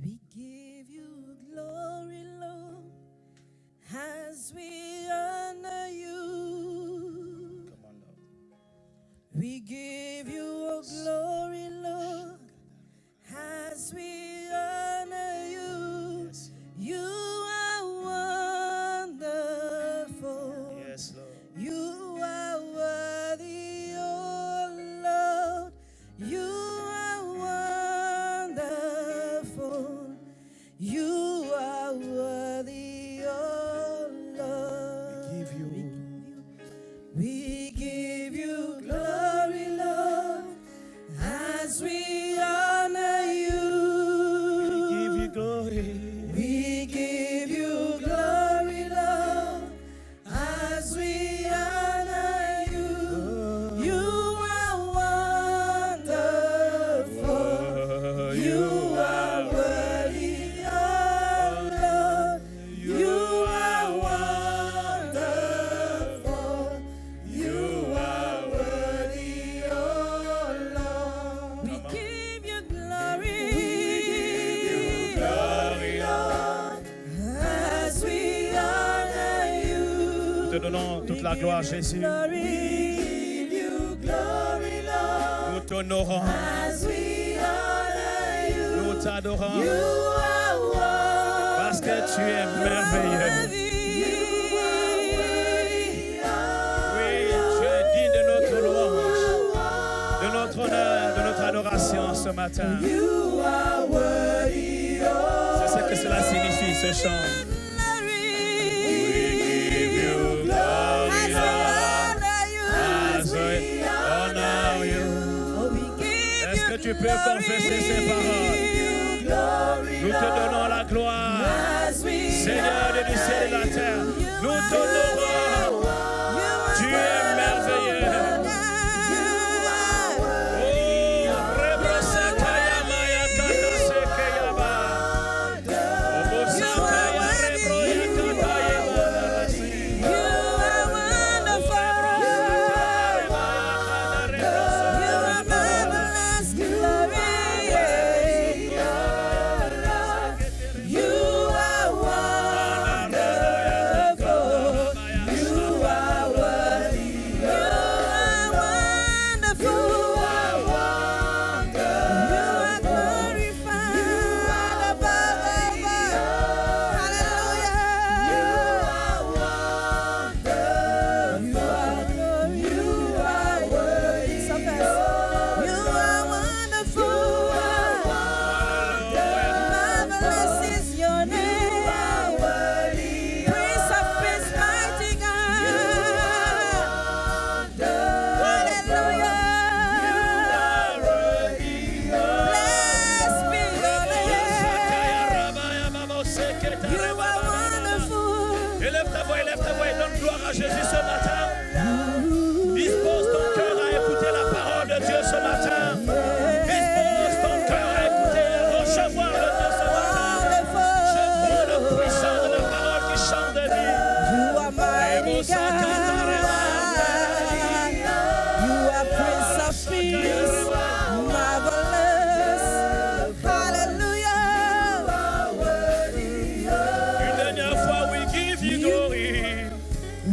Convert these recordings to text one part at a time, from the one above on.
We give you glory, Lord, as we honor you. Come on, Lord. We give you glory, Lord, as we honor you. Yes, You are wonderful. yes, Lord. You are worthy, oh Lord. You are wonderful. You are worthy, oh Lord. We give you glory, Lord, as we honor you. We give you glory. We give you glory, Lord, as we honor you. You are wonderful. You are worthy, oh Lord. You are wonderful. You are worthy, oh Lord. We give you glory. Glory, Lord, as we honor you. Nous te donnons toute la gloire, Jésus. Glory, give you glory, Lord, Nous t'honorons. as we honor you. Nous t'adorons. You are wonderful. Parce que tu es merveilleux. Oui, tu es digne de notre louange, de notre honneur, de notre adoration ce matin. You are worthy, oh C'est ce que cela signifie, ce chant. We give you glory, Lord, as we honor you. Est-ce que tu peux confesser ces paroles? Nous te donnons la gloire, Seigneur du ciel et de la terre. Nous t'honorons. Tu es merveilleux. Oh, Rebosakaya Maya Katasekeyaba. Obosakaya Rebroya Katayaba. Élève ta voix, donne gloire à Jésus ce matin. Dispose ton cœur à écouter la parole de Dieu ce matin. Dispose ton cœur à écouter et à recevoir le Dieu ce matin. Je vois le puissant de la parole qui chante de vie. You are mighty God. You are Prince of Peace. Marvelous. Hallelujah. Une dernière fois, we give you glory.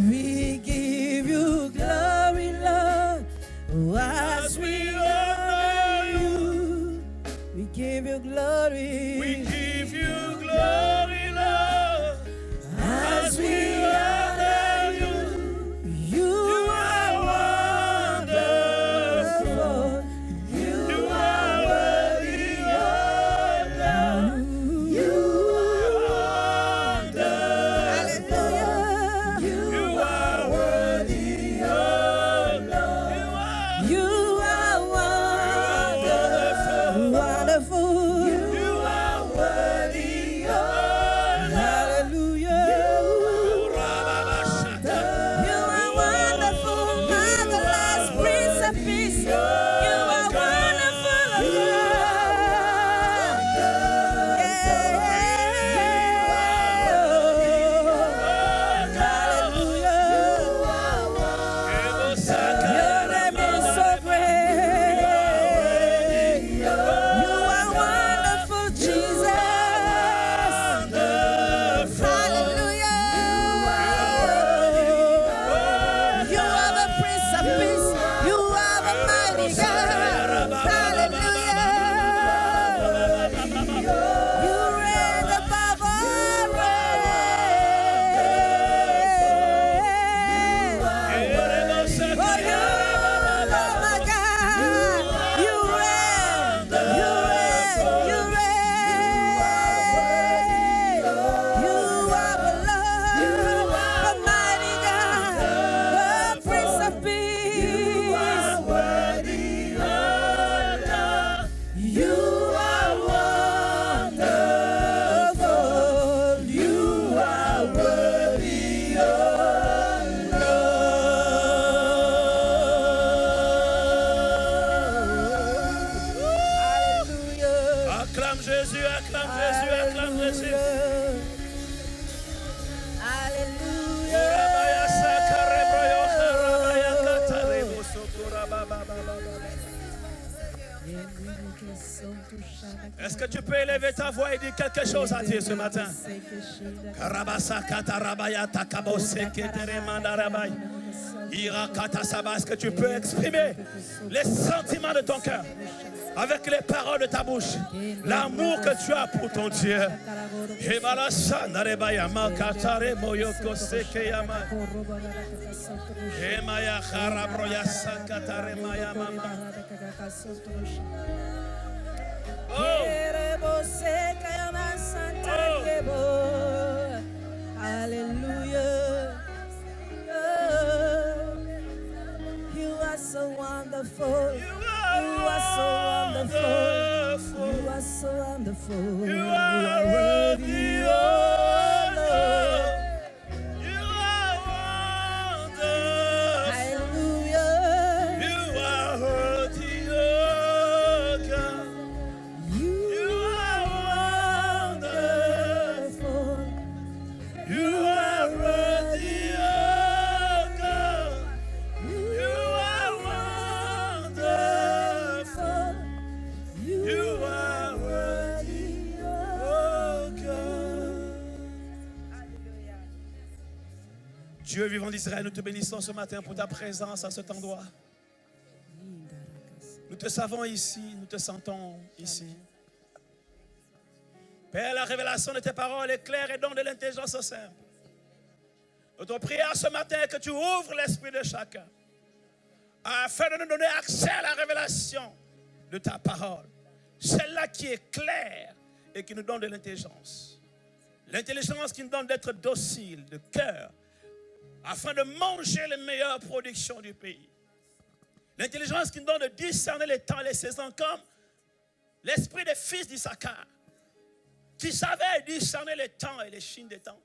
We acclame Jésus, acclame Jésus. Est-ce que tu peux élever ta voix et dire quelque chose à Dieu ce matin? Est-ce que tu peux exprimer les sentiments de ton cœur avec les paroles de ta bouche, l'amour que tu as pour ton Dieu? Hallelujah. You are so wonderful. You are so wonderful. You are so wonderful. You are worthy, oh Lord. You are wonderful. Hallelujah. You are worthy, oh God. You are wonderful. You are worthy, oh God. You are wonderful. You are worthy, oh God. Dieu vivant d'Israël, nous te bénissons ce matin pour ta présence à cet endroit. Nous te savons ici, nous te sentons ici. Père, la révélation de tes paroles est claire et donne de l'intelligence simple. Notre prière ce matin est que tu ouvres l'esprit de chacun afin de nous donner accès à la révélation de ta parole. Celle-là qui est claire et qui nous donne de l'intelligence. L'intelligence qui nous donne d'être docile, de cœur, afin de manger les meilleures productions du pays. L'intelligence qui nous donne de discerner les temps et les saisons comme l'esprit des fils d'Issachar, qui savait discerner les temps et les signes des temps,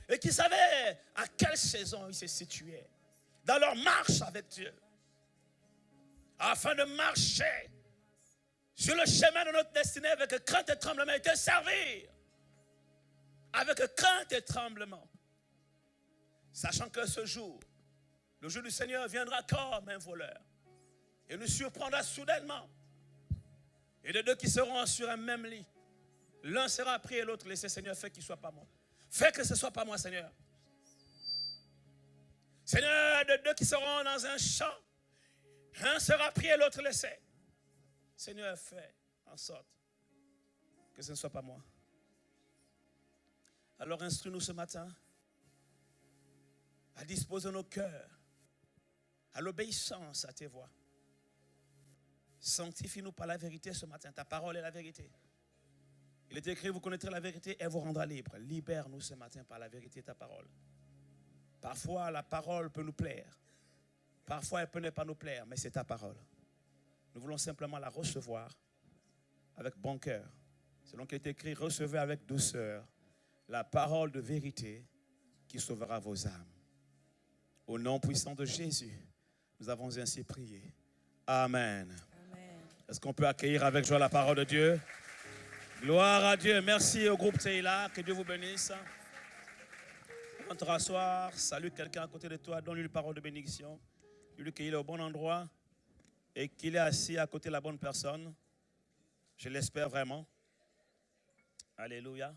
et qui savait à quelle saison ils se situaient dans leur marche avec Dieu, afin de marcher sur le chemin de notre destinée avec crainte et tremblement, et te servir avec crainte et tremblement, sachant que ce jour, le jour du Seigneur viendra comme un voleur et nous surprendra soudainement, et de deux qui seront sur un même lit, l'un sera pris et l'autre laissé. Seigneur, fais qu'il ne soit pas moi. Fais que ce ne soit pas moi, Seigneur. Seigneur, de deux qui seront dans un champ, un sera pris et l'autre laissé. Seigneur, fais en sorte que ce ne soit pas moi. Alors instruis-nous ce matin à disposer nos cœurs à l'obéissance à tes voix. Sanctifie-nous par la vérité ce matin. Ta parole est la vérité. Il est écrit, vous connaîtrez la vérité et elle vous rendra libre. Libère-nous ce matin par la vérité de ta parole. Parfois, la parole peut nous plaire. Parfois, elle peut ne pas nous plaire, mais c'est ta parole. Nous voulons simplement la recevoir avec bon cœur. Selon qu'il est écrit, recevez avec douceur la parole de vérité qui sauvera vos âmes. Au nom puissant de Jésus, nous avons ainsi prié. Amen. Est-ce qu'on peut accueillir avec joie la parole de Dieu? Gloire à Dieu. Merci au groupe Teila. Que Dieu vous bénisse. Avant de te rasseoir, salue quelqu'un à côté de toi. Donne-lui une parole de bénédiction. Dis-lui qu'il est au bon endroit et qu'il est assis à côté de la bonne personne. Je l'espère vraiment. Alléluia.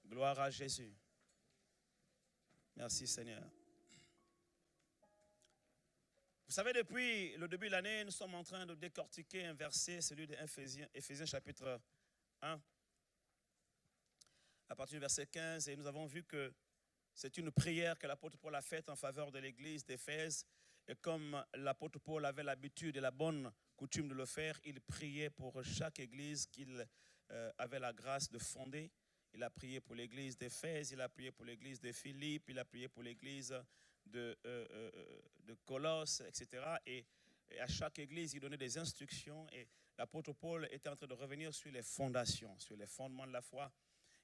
Gloire à Jésus. Merci Seigneur. Vous savez, depuis le début de l'année, nous sommes en train de décortiquer un verset, celui d'Éphésiens chapitre 1, à partir du verset 15. Et nous avons vu que c'est une prière que l'apôtre Paul a faite en faveur de l'église d'Éphèse. Et comme l'apôtre Paul avait l'habitude et la bonne coutume de le faire, il priait pour chaque église qu'il avait la grâce de fonder. Il a prié pour l'église d'Éphèse, il a prié pour l'église de Philippe, il a prié pour l'église de Colosse, etc. Et à chaque église, il donnait des instructions. Et l'apôtre Paul était en train de revenir sur les fondations, sur les fondements de la foi.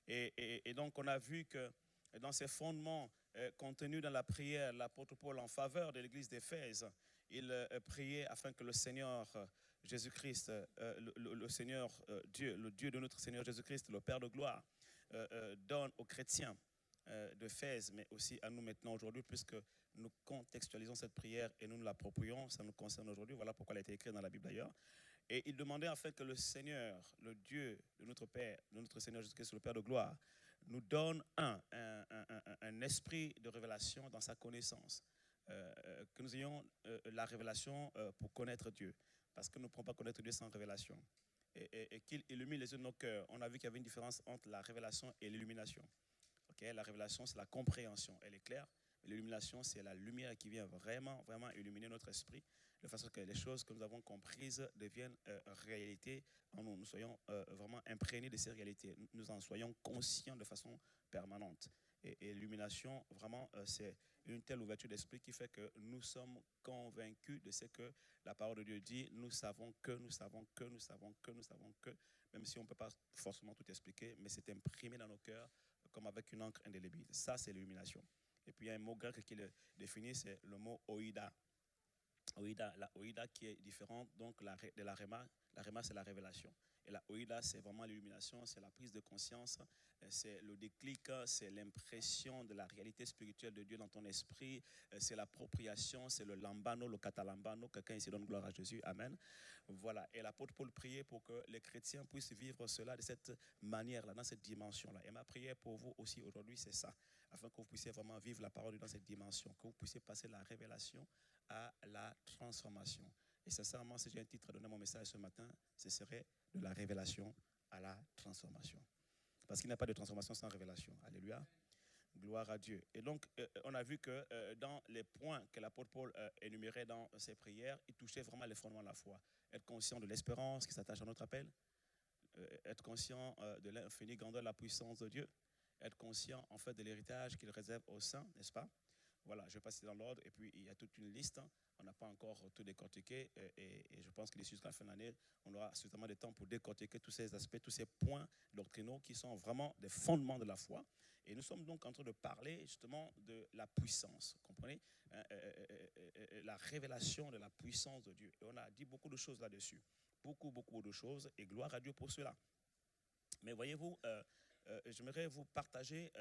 Et donc, on a vu que dans ces fondements contenus dans la prière, l'apôtre Paul en faveur de l'église d'Éphèse, il priait afin que le Seigneur Jésus-Christ, le Seigneur Dieu, le Dieu de notre Seigneur Jésus-Christ, le Père de gloire, donne aux chrétiens d'Éphèse, mais aussi à nous maintenant aujourd'hui, puisque nous contextualisons cette prière et nous l'approprions, ça nous concerne aujourd'hui, voilà pourquoi elle a été écrite dans la Bible d'ailleurs. Et il demandait en fait que le Seigneur, le Dieu de notre Père, de notre Seigneur Jésus-Christ, le Père de gloire, nous donne un esprit de révélation dans sa connaissance. Que nous ayons la révélation pour connaître Dieu, parce que nous ne pouvons pas connaître Dieu sans révélation. Et qu'il illumine les yeux de nos cœurs. On a vu qu'il y avait une différence entre la révélation et l'illumination. Okay? La révélation, c'est la compréhension, elle est claire. L'illumination, c'est la lumière qui vient vraiment, vraiment illuminer notre esprit, de façon que les choses que nous avons comprises deviennent réalité en nous. Nous soyons vraiment imprégnés de ces réalités. Nous en soyons conscients de façon permanente. Et l'illumination, vraiment, c'est une telle ouverture d'esprit qui fait que nous sommes convaincus de ce que la parole de Dieu dit. Nous savons que, nous savons que, nous savons que, nous savons que, même si on ne peut pas forcément tout expliquer, mais c'est imprimé dans nos cœurs comme avec une encre indélébile. Ça, c'est l'illumination. Et puis il y a un mot grec qui le définit, c'est le mot oïda. La oïda qui est différente donc de la réma. La réma, c'est la révélation. Et la oïda, c'est vraiment l'illumination, c'est la prise de conscience, c'est le déclic, c'est l'impression de la réalité spirituelle de Dieu dans ton esprit, c'est l'appropriation, c'est le lambano, le catalambano, quelqu'un ici donne gloire à Jésus, amen. Voilà, et l'apôtre Paul priait pour que les chrétiens puissent vivre cela de cette manière-là, dans cette dimension-là. Et ma prière pour vous aussi aujourd'hui, c'est ça, afin que vous puissiez vraiment vivre la parole dans cette dimension, que vous puissiez passer la révélation à la transformation. Et sincèrement, si j'ai un titre à donner à mon message ce matin, ce serait de la révélation à la transformation. Parce qu'il n'y a pas de transformation sans révélation. Alléluia. Gloire à Dieu. Et donc, on a vu que dans les points que l'apôtre Paul énumérait dans ses prières, il touchait vraiment les fondements de la foi. Être conscient de l'espérance qui s'attache à notre appel, être conscient de l'infinie grandeur de la puissance de Dieu, être conscient en fait de l'héritage qu'il réserve aux saints, n'est-ce pas? Voilà, je vais passer dans l'ordre et puis il y a toute une liste. On n'a pas encore tout décortiqué et je pense que d'ici jusqu'à la fin de l'année, on aura suffisamment de temps pour décortiquer tous ces aspects, tous ces points doctrinaux qui sont vraiment des fondements de la foi. Et nous sommes donc en train de parler justement de la puissance, vous comprenez? La révélation de la puissance de Dieu. Et on a dit beaucoup de choses là-dessus, beaucoup de choses et gloire à Dieu pour cela. Mais voyez-vous, j'aimerais vous partager,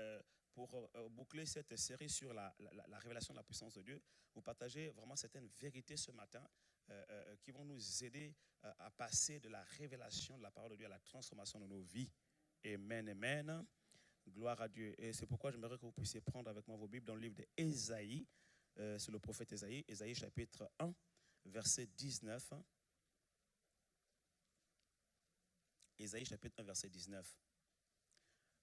pour boucler cette série sur la révélation de la puissance de Dieu, vous partager vraiment certaines vérités ce matin qui vont nous aider à passer de la révélation de la parole de Dieu à la transformation de nos vies. Amen, amen. Gloire à Dieu. Et c'est pourquoi j'aimerais que vous puissiez prendre avec moi vos Bibles dans le livre d'Ésaïe. C'est le prophète Ésaïe, Ésaïe chapitre 1, verset 19. Ésaïe chapitre 1, verset 19.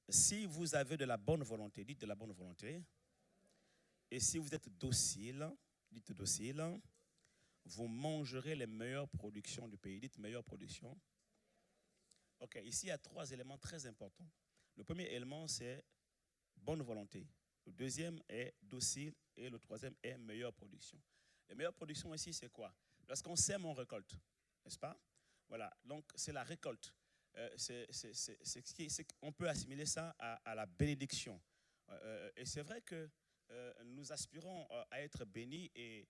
Si vous avez de la bonne volonté, dites de la bonne volonté, et si vous êtes docile, dites docile, vous mangerez les meilleures productions du pays. Dites meilleures productions. Ok, ici il y a 3 éléments très importants. Le premier élément, c'est bonne volonté. Le deuxième est docile et le troisième est meilleure production. Les meilleures productions ici, c'est quoi? Lorsqu'on sème, on récolte, n'est-ce pas? Voilà, donc c'est la récolte. On peut assimiler ça à la bénédiction. Et c'est vrai que nous aspirons à être bénis et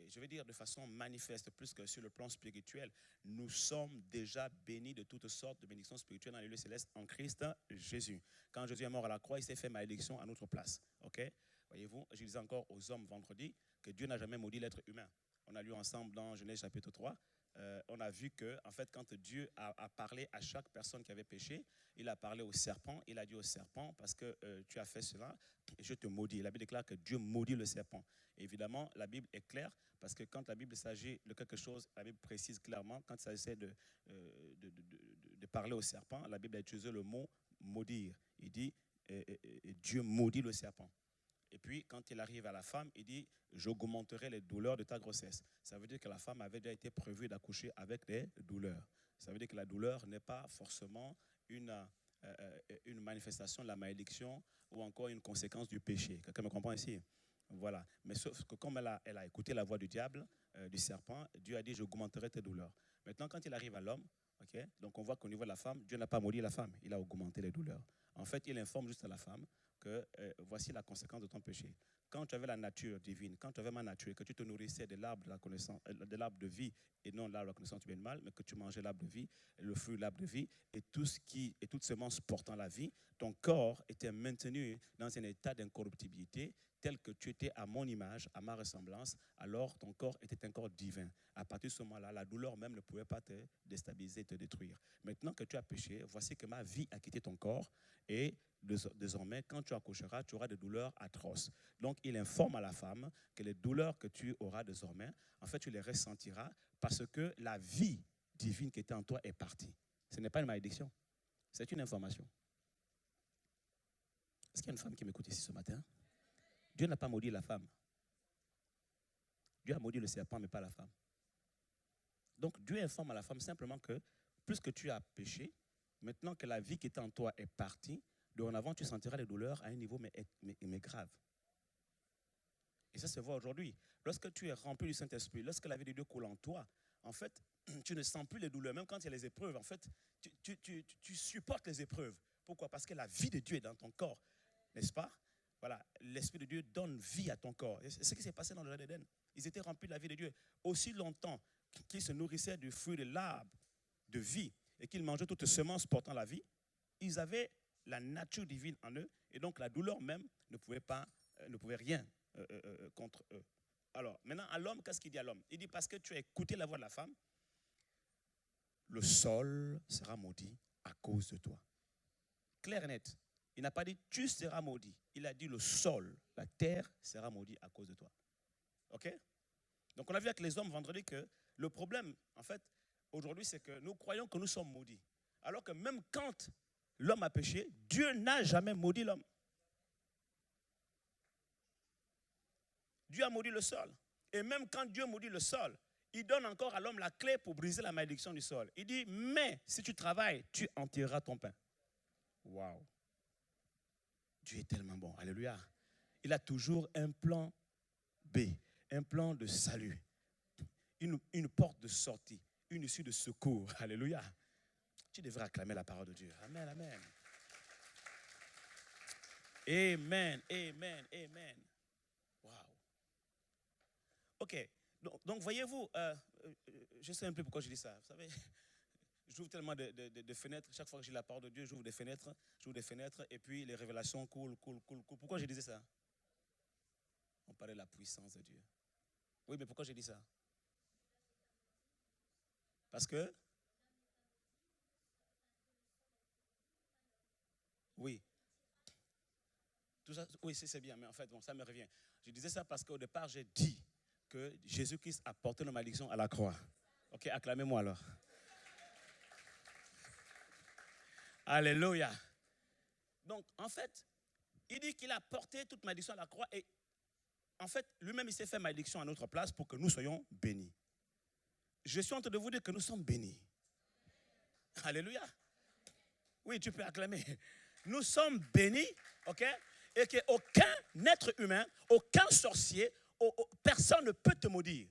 je veux dire de façon manifeste, plus que sur le plan spirituel. Nous sommes déjà bénis de toutes sortes de bénédictions spirituelles dans les lieux célestes en Christ Jésus. Quand Jésus est mort à la croix, il s'est fait malédiction à notre place. Okay? Voyez-vous, je disais encore aux hommes vendredi que Dieu n'a jamais maudit l'être humain. On a lu ensemble dans Genèse chapitre 3. On a vu que, en fait, quand Dieu a parlé à chaque personne qui avait péché, il a parlé au serpent. Il a dit au serpent, parce que tu as fait cela, je te maudis. La Bible déclare que Dieu maudit le serpent. Et évidemment, la Bible est claire, parce que quand la Bible s'agit de quelque chose, la Bible précise clairement, quand il s'agissait de parler au serpent, la Bible a utilisé le mot maudire. Il dit, Dieu maudit le serpent. Et puis, quand il arrive à la femme, il dit « J'augmenterai les douleurs de ta grossesse ». Ça veut dire que la femme avait déjà été prévue d'accoucher avec des douleurs. Ça veut dire que la douleur n'est pas forcément une manifestation de la malédiction ou encore une conséquence du péché. Quelqu'un me comprend ici? Voilà. Mais sauf que comme elle a écouté la voix du diable, du serpent, Dieu a dit « J'augmenterai tes douleurs ». Maintenant, quand il arrive à l'homme, okay, donc on voit qu'au niveau de la femme, Dieu n'a pas maudit la femme, il a augmenté les douleurs. En fait, il informe juste à la femme que voici la conséquence de ton péché. quand tu avais la nature divine, quand tu avais ma nature, que tu te nourrissais de l'arbre de la connaissance, de l'arbre de vie, et non de l'arbre de la connaissance du bien et du mal, mais que tu mangeais l'arbre de vie, le fruit de l'arbre de vie, et toute semence portant la vie, ton corps était maintenu dans un état d'incorruptibilité, tel que tu étais à mon image, à ma ressemblance, alors ton corps était un corps divin. À partir de ce moment-là, la douleur même ne pouvait pas te déstabiliser, te détruire. Maintenant que tu as péché, voici que ma vie a quitté ton corps, et désormais, quand tu accoucheras, tu auras des douleurs atroces. Donc, il informe à la femme que les douleurs que tu auras désormais, en fait, tu les ressentiras parce que la vie divine qui était en toi est partie. Ce n'est pas une malédiction, c'est une information. Est-ce qu'il y a une femme qui m'écoute ici ce matin? Dieu n'a pas maudit la femme. Dieu a maudit le serpent, mais pas la femme. Donc, Dieu informe à la femme simplement que, puisque tu as péché, maintenant que la vie qui était en toi est partie, dorénavant, tu sentiras les douleurs à un niveau mais grave. Et ça se voit aujourd'hui. Lorsque tu es rempli du Saint-Esprit, lorsque la vie de Dieu coule en toi, en fait, tu ne sens plus les douleurs. Même quand il y a les épreuves, en fait, tu supportes les épreuves. Pourquoi? Parce que la vie de Dieu est dans ton corps, n'est-ce pas? Voilà, l'Esprit de Dieu donne vie à ton corps. C'est ce qui s'est passé dans le jardin d'Éden. Ils étaient remplis de la vie de Dieu. Aussi longtemps qu'ils se nourrissaient du fruit de l'arbre de vie et qu'ils mangeaient toutes semences portant la vie, ils avaient la nature divine en eux, et donc la douleur même ne pouvait rien contre eux. Alors, maintenant, à l'homme, qu'est-ce qu'il dit à l'homme? Il dit, parce que tu as écouté la voix de la femme, le sol sera maudit à cause de toi. Clair et net. Il n'a pas dit, tu seras maudit. Il a dit, le sol, la terre sera maudit à cause de toi. OK? Donc, on a vu avec les hommes vendredi que le problème, en fait, aujourd'hui, c'est que nous croyons que nous sommes maudits. Alors que même quand l'homme a péché, Dieu n'a jamais maudit l'homme. Dieu a maudit le sol. Et même quand Dieu maudit le sol, il donne encore à l'homme la clé pour briser la malédiction du sol. Il dit, mais si tu travailles, tu en tireras ton pain. Waouh! Dieu est tellement bon. Alléluia. Il a toujours un plan B, un plan de salut, une porte de sortie, une issue de secours. Alléluia. Tu devrais acclamer la parole de Dieu. Amen, amen. Amen, amen, amen. Wow. OK. Donc voyez-vous, je sais un peu pourquoi je dis ça. Vous savez, j'ouvre tellement de fenêtres. Chaque fois que j'ai la parole de Dieu, j'ouvre des fenêtres, et puis les révélations coulent. Pourquoi je disais ça? On parlait de la puissance de Dieu. Oui, mais pourquoi j'ai dit ça? Parce que oui. Tout ça, oui, c'est bien, mais en fait, bon, ça me revient. Je disais ça parce qu'au départ, j'ai dit que Jésus-Christ a porté nos malédictions à la croix. OK, acclamez-moi alors. Alléluia. Donc, en fait, il dit qu'il a porté toute malédiction à la croix et, en fait, lui-même, il s'est fait malédiction à notre place pour que nous soyons bénis. Je suis en train de vous dire que nous sommes bénis. Alléluia. Oui, tu peux acclamer. Nous sommes bénis, OK? Et qu'aucun être humain, aucun sorcier, personne ne peut te maudire.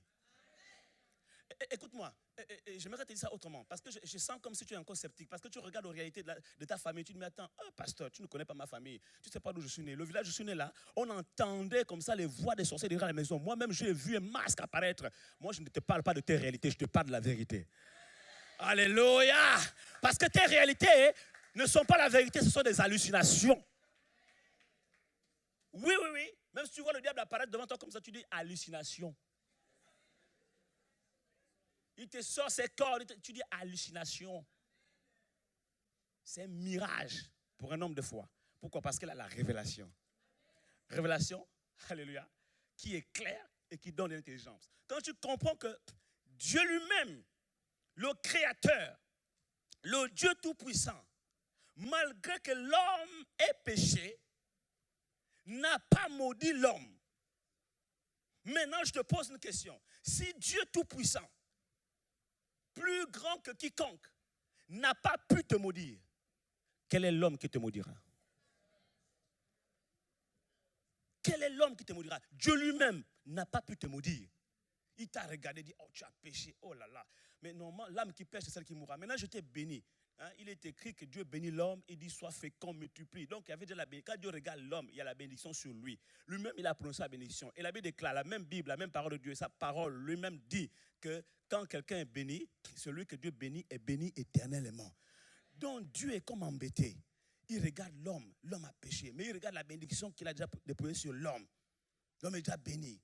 Écoute-moi, j'aimerais te dire ça autrement, parce que je sens comme si tu es encore sceptique, parce que tu regardes aux réalités de ta famille, tu te dis, mais attends, pasteur, tu ne connais pas ma famille, tu ne sais pas d'où je suis né. Le village où je suis né là, on entendait comme ça les voix des sorciers derrière la maison. Moi-même, j'ai vu un masque apparaître. Moi, je ne te parle pas de tes réalités, je te parle de la vérité. Alléluia! Parce que tes réalités ne sont pas la vérité, ce sont des hallucinations. Oui. Même si tu vois le diable apparaître devant toi comme ça, tu dis hallucination. Il te sort ses cordes, tu dis hallucination. C'est un mirage pour un homme de foi. Pourquoi? Parce qu'il a la révélation. Révélation, alléluia, qui est claire et qui donne l'intelligence. Quand tu comprends que Dieu lui-même, le Créateur, le Dieu Tout-Puissant, malgré que l'homme ait péché, n'a pas maudit l'homme. Maintenant, je te pose une question. Si Dieu Tout-Puissant, plus grand que quiconque, n'a pas pu te maudire, quel est l'homme qui te maudira? Quel est l'homme qui te maudira? Dieu lui-même n'a pas pu te maudire. Il t'a regardé et dit, oh, tu as péché, oh là là. Mais normalement, l'âme qui pêche, c'est celle qui mourra. Maintenant, je t'ai béni. hein, il est écrit que Dieu bénit l'homme, il dit sois fécond, multiplie. Donc il y avait déjà quand Dieu regarde l'homme, il y a la bénédiction sur lui. Lui-même, il a prononcé la bénédiction. Et la Bible déclare, la même Bible, la même parole de Dieu, sa parole lui-même dit que quand quelqu'un est béni, celui que Dieu bénit est béni éternellement. Donc Dieu est comme embêté. Il regarde l'homme, l'homme a péché, mais il regarde la bénédiction qu'il a déjà déposée sur l'homme. L'homme est déjà béni.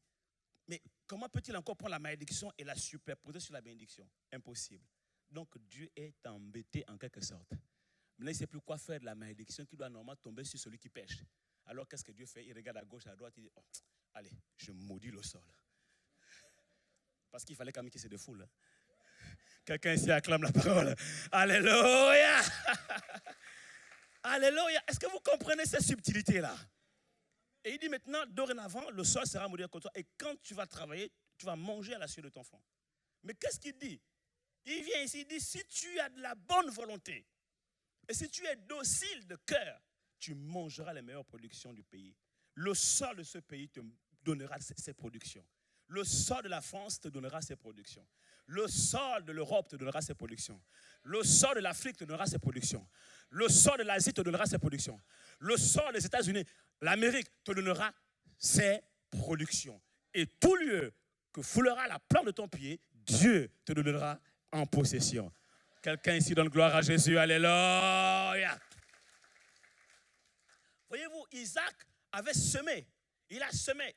Mais comment peut-il encore prendre la malédiction et la superposer sur la bénédiction? Impossible. Donc Dieu est embêté en quelque sorte. Maintenant, il ne sait plus quoi faire de la malédiction qui doit normalement tomber sur celui qui pêche. Alors qu'est-ce que Dieu fait? Il regarde à gauche, à droite, il dit, oh, allez, je maudis le sol. Parce qu'il fallait quand même qu'il se défoule. Hein. Quelqu'un ici acclame la parole. Alléluia. Alléluia. Est-ce que vous comprenez cette subtilité-là? Et il dit maintenant, dorénavant, le sol sera maudit contre toi. Et quand tu vas travailler, tu vas manger à la sueur de ton front. Mais qu'est-ce qu'il dit? Il vient ici, il dit, si tu as de la bonne volonté, et si tu es docile de cœur, tu mangeras les meilleures productions du pays. Le sol de ce pays te donnera ses productions. Le sol de la France te donnera ses productions. Le sol de l'Europe te donnera ses productions. Le sol de l'Afrique te donnera ses productions. Le sol de l'Asie te donnera ses productions. Le sol des États-Unis, l'Amérique te donnera ses productions. Et tout lieu que foulera la plante de ton pied, Dieu te donnera en possession. Quelqu'un ici donne gloire à Jésus. Alléluia. Voyez-vous, Isaac avait semé. Il a semé.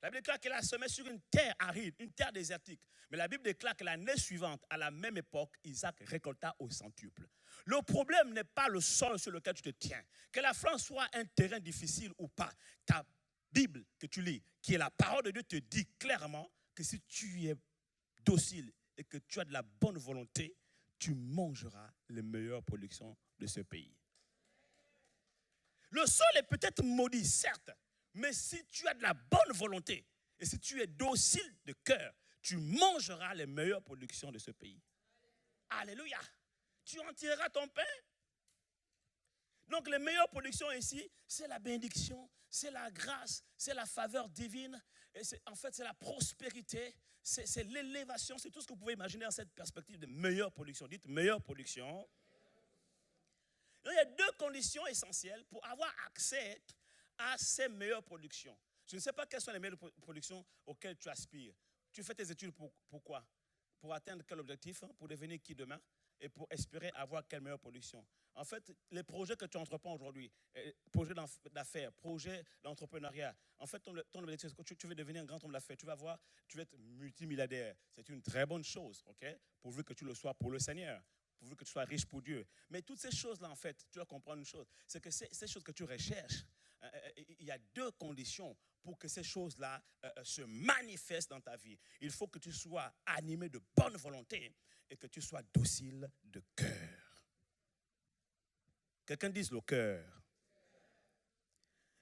La Bible déclare qu'il a semé sur une terre aride, une terre désertique. Mais la Bible déclare que l'année suivante, à la même époque, Isaac récolta au centuple. Le problème n'est pas le sol sur lequel tu te tiens. Que la France soit un terrain difficile ou pas, ta Bible que tu lis, qui est la parole de Dieu, te dit clairement que si tu es docile et que tu as de la bonne volonté, tu mangeras les meilleures productions de ce pays. Le sol est peut-être maudit, certes, mais si tu as de la bonne volonté et si tu es docile de cœur, tu mangeras les meilleures productions de ce pays. Alléluia. Tu en tireras ton pain. Donc les meilleures productions ici, c'est la bénédiction, c'est la grâce, c'est la faveur divine. Et en fait, c'est la prospérité, c'est l'élévation, c'est tout ce que vous pouvez imaginer dans cette perspective de meilleure production. Dites meilleure production. Donc, il y a deux conditions essentielles pour avoir accès à ces meilleures productions. Je ne sais pas quelles sont les meilleures productions auxquelles tu aspires. Tu fais tes études pourquoi? Pour atteindre quel objectif? Pour devenir qui demain? Et pour espérer avoir quelle meilleure production? En fait, les projets que tu entreprends aujourd'hui, projets d'affaires, projets d'entrepreneuriat, en fait, ton objectif, c'est que tu veux devenir un grand homme d'affaires, tu vas être multimilliardaire. C'est une très bonne chose, ok? Pourvu que tu le sois pour le Seigneur, pourvu que tu sois riche pour Dieu. Mais toutes ces choses-là, en fait, tu dois comprendre une chose, c'est que ces choses que tu recherches, il y a deux conditions pour que ces choses-là se manifestent dans ta vie. Il faut que tu sois animé de bonne volonté et que tu sois docile de cœur. Quelqu'un dise le cœur.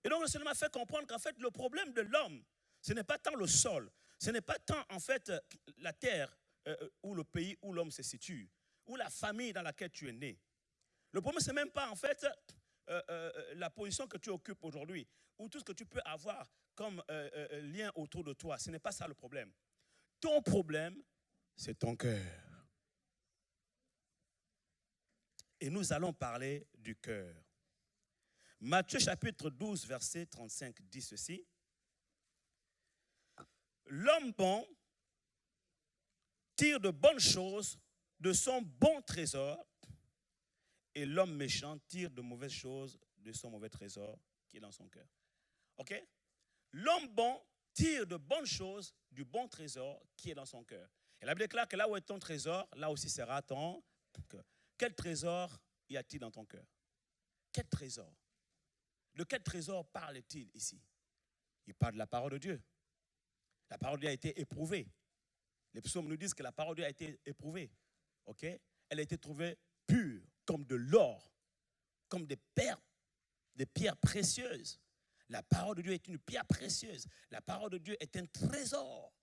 Et donc le Seigneur m'a fait comprendre qu'en fait le problème de l'homme, ce n'est pas tant le sol, ce n'est pas tant en fait la terre ou le pays où l'homme se situe, ou la famille dans laquelle tu es né. Le problème, ce n'est même pas en fait la position que tu occupes aujourd'hui, ou tout ce que tu peux avoir comme lien autour de toi. Ce n'est pas ça le problème. Ton problème, c'est ton cœur. Et nous allons parler du cœur. Matthieu chapitre 12, verset 35 dit ceci. L'homme bon tire de bonnes choses de son bon trésor et l'homme méchant tire de mauvaises choses de son mauvais trésor qui est dans son cœur. Ok? L'homme bon tire de bonnes choses du bon trésor qui est dans son cœur. Et la Bible déclare que là où est ton trésor, là aussi sera ton cœur. Quel trésor y a-t-il dans ton cœur? Quel trésor? De quel trésor parle-t-il ici? Il parle de la parole de Dieu. La parole de Dieu a été éprouvée. Les psaumes nous disent que la parole de Dieu a été éprouvée. Ok? Elle a été trouvée pure, comme de l'or, comme des pierres précieuses. La parole de Dieu est une pierre précieuse. La parole de Dieu est un trésor.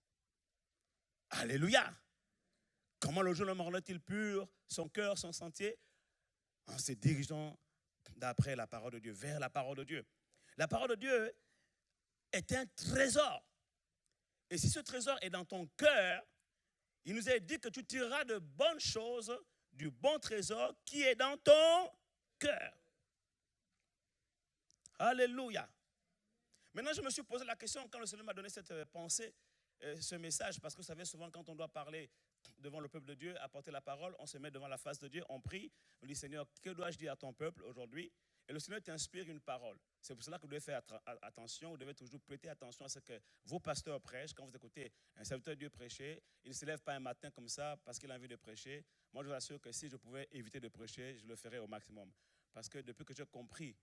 Alléluia! Comment le jeune homme rend-il pur son cœur, son sentier? En se dirigeant d'après la parole de Dieu, vers la parole de Dieu. La parole de Dieu est un trésor. Et si ce trésor est dans ton cœur, il nous est dit que tu tireras de bonnes choses du bon trésor qui est dans ton cœur. Alléluia. Maintenant, je me suis posé la question quand le Seigneur m'a donné cette pensée, ce message, parce que vous savez, souvent quand on doit parler devant le peuple de Dieu, apporter la parole, on se met devant la face de Dieu, on prie, on dit Seigneur, que dois-je dire à ton peuple aujourd'hui? Et le Seigneur t'inspire une parole. C'est pour cela que vous devez faire attention, vous devez toujours prêter attention à ce que vos pasteurs prêchent. Quand vous écoutez un serviteur de Dieu prêcher, il ne se lève pas un matin comme ça parce qu'il a envie de prêcher. Moi, je vous assure que si je pouvais éviter de prêcher, je le ferais au maximum. Parce que depuis que j'ai compris,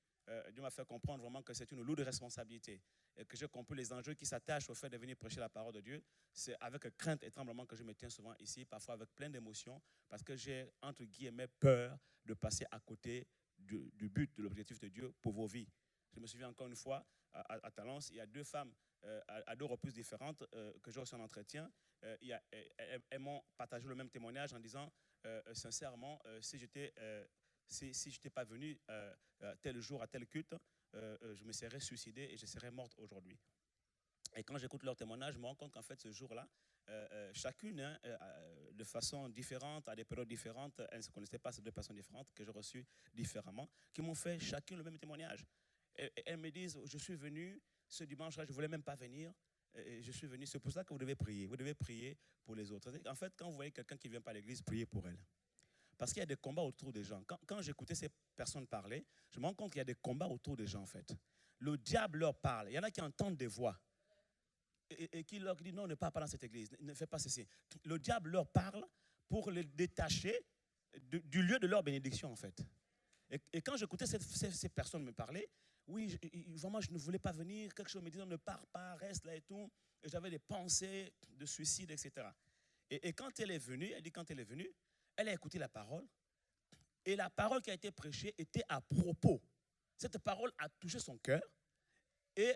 Dieu m'a fait comprendre vraiment que c'est une lourde responsabilité et que j'ai compris les enjeux qui s'attachent au fait de venir prêcher la parole de Dieu. C'est avec crainte et tremblement que je me tiens souvent ici, parfois avec plein d'émotions, parce que j'ai, entre guillemets, peur de passer à côté du but, de l'objectif de Dieu pour vos vies. Je me souviens encore une fois, à Talence, il y a deux femmes à deux reprises différentes que j'ai reçu en entretien. Elles m'ont partagé le même témoignage en disant, sincèrement, si je n'étais pas venu tel jour à tel culte, je me serais suicidé et je serais morte aujourd'hui. Et quand j'écoute leur témoignage, je me rends compte qu'en fait, ce jour-là, chacune, de façon différente, à des périodes différentes, elles ne se connaissaient pas, ces deux personnes différentes que j'ai reçues différemment, qui m'ont fait chacune le même témoignage. Et elles me disent, je suis venu ce dimanche-là, je ne voulais même pas venir, et je suis venu, c'est pour ça que vous devez prier pour les autres. En fait, quand vous voyez quelqu'un qui ne vient pas à l'église, priez pour elle. Parce qu'il y a des combats autour des gens. Quand j'écoutais ces personnes parler, je me rends compte qu'il y a des combats autour des gens, en fait. Le diable leur parle. Il y en a qui entendent des voix et qui leur disent, non, ne pars pas dans cette église, ne fais pas ceci. Le diable leur parle pour les détacher du lieu de leur bénédiction, en fait. Et quand j'écoutais ces personnes me parler, oui, vraiment, je ne voulais pas venir. Quelque chose me disait, ne pars pas, reste là et tout. Et j'avais des pensées de suicide, etc. Et quand elle est venue, elle dit, quand elle est venue, elle a écouté la parole et la parole qui a été prêchée était à propos. Cette parole a touché son cœur et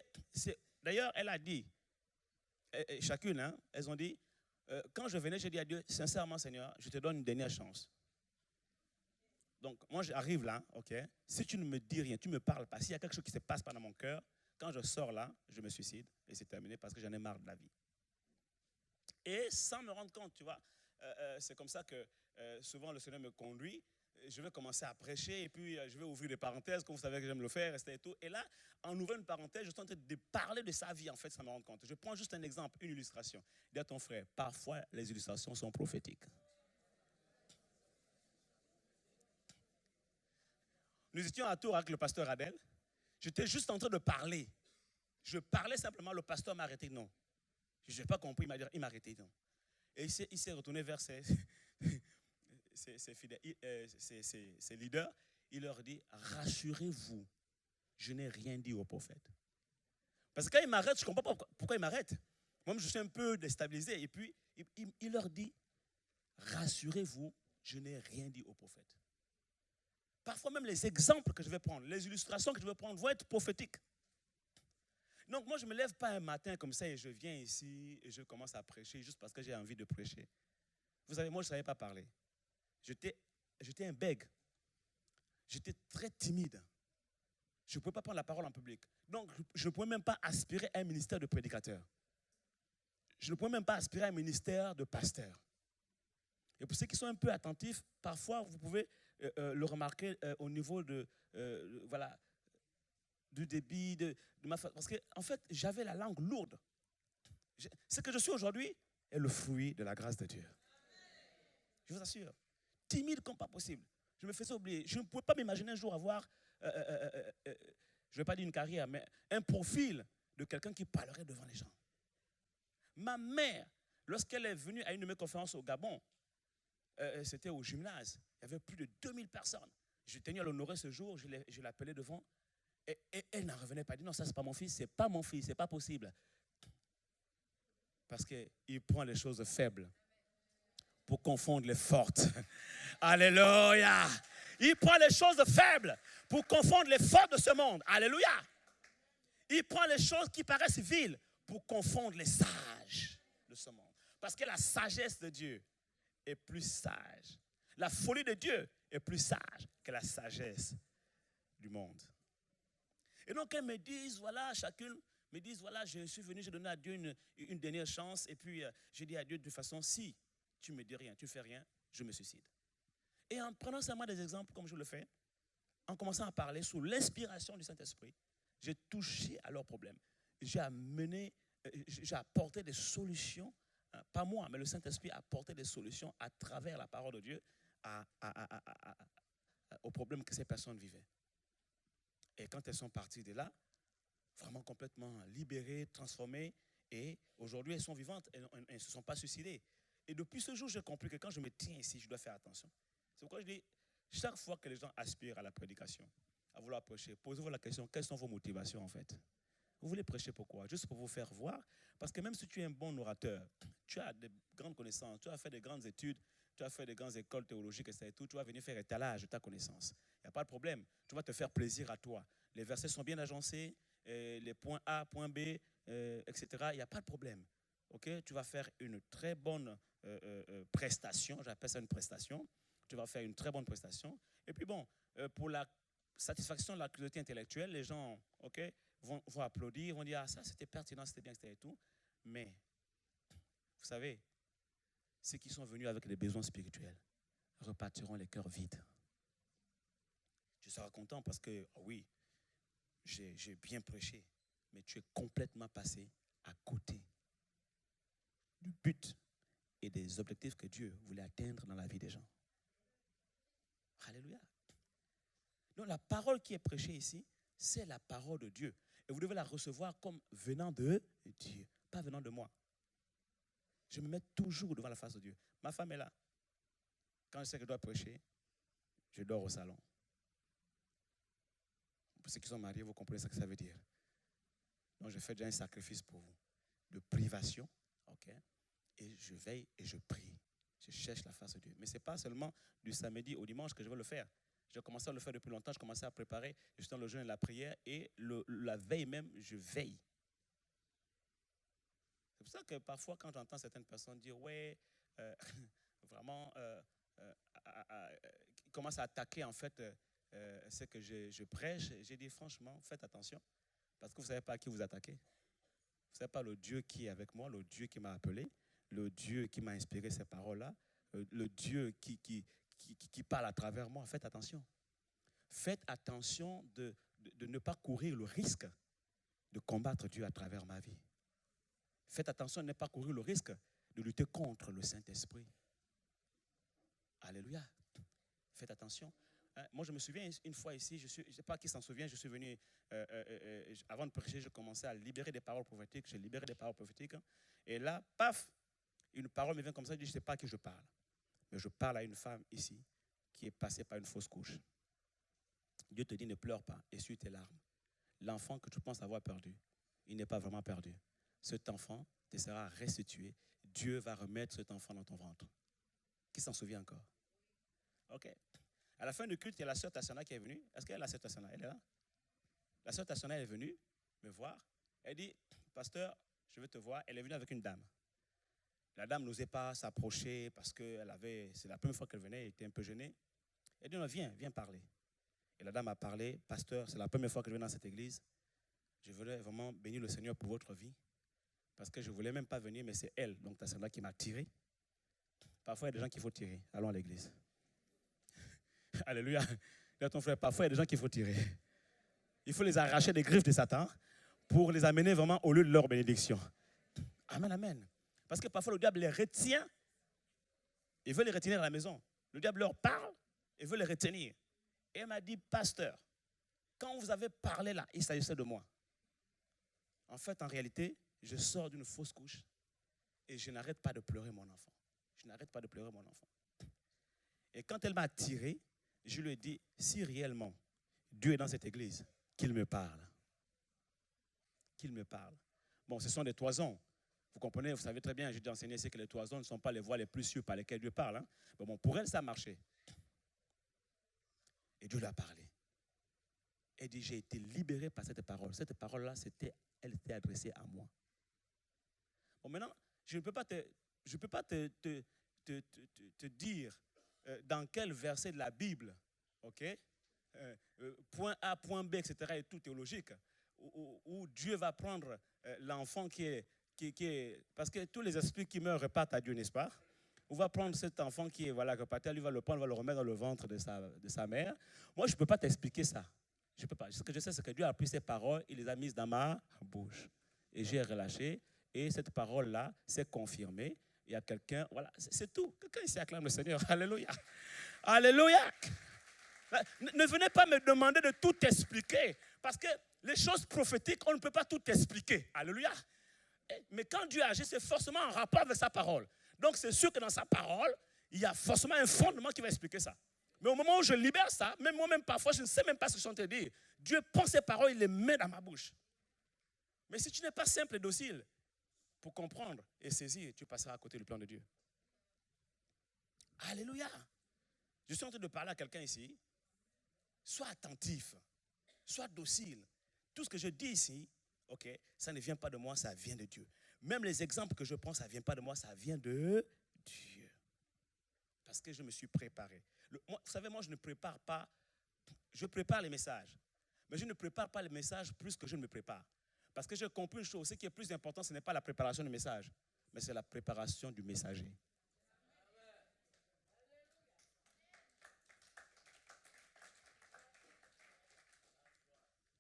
d'ailleurs, elle a dit, et chacune, hein, elles ont dit, quand je venais, j'ai dit à Dieu, sincèrement Seigneur, je te donne une dernière chance. Donc, moi, j'arrive là, ok, si tu ne me dis rien, tu ne me parles pas, s'il y a quelque chose qui ne se passe pas dans mon cœur, quand je sors là, je me suicide et c'est terminé parce que j'en ai marre de la vie. Et sans me rendre compte, tu vois, c'est comme ça que souvent le Seigneur me conduit. Je vais commencer à prêcher et puis je vais ouvrir des parenthèses, comme vous savez que j'aime le faire, et tout. Et là, en ouvrant une parenthèse, je suis en train de parler de sa vie, en fait, sans me rendre compte. Je prends juste un exemple, une illustration. Dis à ton frère, parfois les illustrations sont prophétiques. Nous étions à Tours avec le pasteur Adel. J'étais juste en train de parler. Je parlais simplement, le pasteur m'a arrêté. Non. Je n'ai pas compris, il m'a arrêté. Non. Et il s'est retourné vers ses leaders. Il leur dit, rassurez-vous, je n'ai rien dit au prophète. Parce que quand il m'arrête, je ne comprends pas pourquoi il m'arrête. Moi, je suis un peu déstabilisé. Et puis, il leur dit, rassurez-vous, je n'ai rien dit au prophète. Parfois même les exemples que je vais prendre, les illustrations que je vais prendre vont être prophétiques. Donc moi je ne me lève pas un matin comme ça et je viens ici et je commence à prêcher juste parce que j'ai envie de prêcher. Vous savez, moi je ne savais pas parler. J'étais un bègue. J'étais très timide. Je ne pouvais pas prendre la parole en public. Donc je ne pouvais même pas aspirer à un ministère de prédicateur. Je ne pouvais même pas aspirer à un ministère de pasteur. Et pour ceux qui sont un peu attentifs, parfois vous pouvez le remarquer au niveau voilà, du débit, de ma façon. Parce qu'en fait, j'avais la langue lourde. Ce que je suis aujourd'hui est le fruit de la grâce de Dieu. Je vous assure. Timide comme pas possible. Je me faisais oublier. Je ne pouvais pas m'imaginer un jour avoir, je ne vais pas dire une carrière, mais un profil de quelqu'un qui parlerait devant les gens. Ma mère, lorsqu'elle est venue à une de mes conférences au Gabon, c'était au gymnase. Il y avait plus de 2000 personnes. Je tenais à l'honorer ce jour, je l'appelais devant. Et elle n'en revenait pas. Elle dit non, ça c'est pas mon fils, c'est pas mon fils, c'est pas possible. Parce qu'il prend les choses faibles pour confondre les fortes. Alléluia. Il prend les choses faibles pour confondre les fortes de ce monde. Alléluia. Il prend les choses qui paraissent viles pour confondre les sages de ce monde. Parce que la sagesse de Dieu est plus sage. La folie de Dieu est plus sage que la sagesse du monde. Et donc, elles me disent, voilà, chacune me disent, voilà, je suis venu, j'ai donné à Dieu une dernière chance. Et puis, j'ai dit à Dieu de toute façon, si tu ne me dis rien, tu ne fais rien, je me suicide. Et en prenant seulement des exemples comme je le fais, en commençant à parler sous l'inspiration du Saint-Esprit, j'ai touché à leurs problèmes. J'ai apporté des solutions, pas moi, mais le Saint-Esprit a apporté des solutions à travers la parole de Dieu aux problèmes que ces personnes vivaient. Et quand elles sont parties de là, vraiment complètement libérées, transformées, et aujourd'hui elles sont vivantes, elles ne se sont pas suicidées. Et depuis ce jour, j'ai compris que quand je me tiens ici, je dois faire attention. C'est pourquoi je dis, chaque fois que les gens aspirent à la prédication, à vouloir prêcher, posez-vous la question, quelles sont vos motivations en fait? Vous voulez prêcher pourquoi? Juste pour vous faire voir? Parce que même si tu es un bon orateur, tu as de grandes connaissances, tu as fait de grandes études, tu as fait de grandes écoles théologiques, et tout, tu vas venir faire étalage de ta connaissance. Il n'y a pas de problème. Tu vas te faire plaisir à toi. Les versets sont bien agencés, les points A, points B, etc. Il n'y a pas de problème. Okay? Tu vas faire une très bonne prestation, j'appelle ça une prestation. Tu vas faire une très bonne prestation. Et puis bon, pour la satisfaction de la curiosité intellectuelle, les gens vont applaudir, vont dire « Ah, ça c'était pertinent, c'était bien, c'était tout ». Mais, vous savez, ceux qui sont venus avec des besoins spirituels repartiront les cœurs vides. Tu seras content parce que, oh oui, j'ai bien prêché, mais tu es complètement passé à côté du but et des objectifs que Dieu voulait atteindre dans la vie des gens. Alléluia. Donc la parole qui est prêchée ici, c'est la parole de Dieu. Et vous devez la recevoir comme venant de Dieu, pas venant de moi. Je me mets toujours devant la face de Dieu. Ma femme est là. Quand je sais que je dois prêcher, je dors au salon. Pour ceux qui sont mariés, vous comprenez ce que ça veut dire. Donc je fais déjà un sacrifice pour vous. De privation, ok? Et je veille et je prie. Je cherche la face de Dieu. Mais ce n'est pas seulement du samedi au dimanche que je veux le faire. J'ai commencé à le faire depuis longtemps. Je commençais à préparer. Je suis dans le jeûne et la prière. Et la veille même, je veille. C'est pour ça que parfois, quand j'entends certaines personnes dire « Ouais, vraiment, ils commencent à attaquer en fait ce que je prêche », j'ai dit franchement, faites attention. Parce que vous ne savez pas à qui vous attaquez. Vous ne savez pas le Dieu qui est avec moi, le Dieu qui m'a appelé, le Dieu qui m'a inspiré ces paroles-là, le Dieu qui parle à travers moi. Faites attention. Faites attention de ne pas courir le risque de combattre Dieu à travers ma vie. Faites attention de ne pas courir le risque de lutter contre le Saint-Esprit. Alléluia. Faites attention. Moi, je me souviens une fois ici, je ne sais pas qui s'en souvient, je suis venu, avant de prêcher, je commençais à libérer des paroles prophétiques, j'ai libéré des paroles prophétiques. Et là, paf, une parole me vient comme ça, je dis, je ne sais pas à qui je parle. Mais je parle à une femme ici qui est passée par une fausse couche. Dieu te dit, ne pleure pas, essuie tes larmes. L'enfant que tu penses avoir perdu, il n'est pas vraiment perdu. Cet enfant te sera restitué. Dieu va remettre cet enfant dans ton ventre. Qui s'en souvient encore? Ok. À la fin du culte, il y a la sœur Tassana qui est venue. Est-ce qu'elle est la sœur Tassana? Elle est là? La sœur Tassana est venue me voir. Elle dit, pasteur, je veux te voir. Elle est venue avec une dame. La dame n'osait pas s'approcher parce que c'est la première fois qu'elle venait, elle était un peu gênée. Elle dit, non, viens parler. Et la dame a parlé, pasteur, c'est la première fois que je viens dans cette église. Je voulais vraiment bénir le Seigneur pour votre vie. Parce que je ne voulais même pas venir, mais c'est elle, donc Tassana, qui m'a tiré. Parfois, il y a des gens qu'il faut tirer. Allons à l'église. Alléluia. Dis à ton frère, parfois, il y a des gens qu'il faut tirer. Il faut les arracher des griffes de Satan pour les amener vraiment au lieu de leur bénédiction. Amen, amen. Parce que parfois, le diable les retient. Il veut les retenir à la maison. Le diable leur parle et veut les retenir. Et elle m'a dit, pasteur, quand vous avez parlé là, il s'agissait de moi. En fait, en réalité, je sors d'une fausse couche et je n'arrête pas de pleurer mon enfant. Je n'arrête pas de pleurer mon enfant. Et quand elle m'a tiré, je lui ai dit, si réellement Dieu est dans cette église, qu'il me parle. Qu'il me parle. Bon, ce sont des toisons. Vous comprenez, vous savez très bien, j'ai déjà enseigné ici que les toisons ne sont pas les voies les plus sûres par lesquelles Dieu parle. Hein. Bon, pour elle, ça a marché. Et Dieu lui a parlé. Elle dit, j'ai été libéré par cette parole. Cette parole-là, elle était adressée à moi. Bon, maintenant, je ne peux pas te dire dans quel verset de la Bible, ok, point A, point B, etc., et tout théologique, où Dieu va prendre l'enfant qui est... Parce que tous les esprits qui meurent repartent à Dieu, n'est-ce pas? on va prendre cet enfant qui est, voilà, que Pater, lui va le prendre, va le remettre dans le ventre de sa mère. Moi, je ne peux pas t'expliquer ça. Je ne peux pas. Ce que je sais, c'est que Dieu a pris ces paroles, il les a mises dans ma bouche. Et j'ai relâché. Et cette parole-là s'est confirmée. Il y a quelqu'un, voilà, c'est tout. Quelqu'un ici acclame le Seigneur. Alléluia. Alléluia. Ne venez pas me demander de tout expliquer. Parce que les choses prophétiques, on ne peut pas tout expliquer. Alléluia. Mais quand Dieu agit, c'est forcément en rapport avec sa parole. Donc c'est sûr que dans sa parole, il y a forcément un fondement qui va expliquer ça. Mais au moment où je libère ça, même moi-même parfois, je ne sais même pas ce que je suis en train de dire. Dieu prend ses paroles, il les met dans ma bouche. Mais si tu n'es pas simple et docile pour comprendre et saisir, tu passeras à côté du plan de Dieu. Alléluia. Je suis en train de parler à quelqu'un ici. Sois attentif, sois docile. Tout ce que je dis ici, ok, ça ne vient pas de moi, ça vient de Dieu. Même les exemples que je prends, ça ne vient pas de moi, ça vient de Dieu. Parce que je me suis préparé. Vous savez, moi, je ne prépare pas. Je prépare les messages. Mais je ne prépare pas les messages plus que je ne me prépare. Parce que j'ai compris une chose, ce qui est plus important, ce n'est pas la préparation du message, mais c'est la préparation du messager.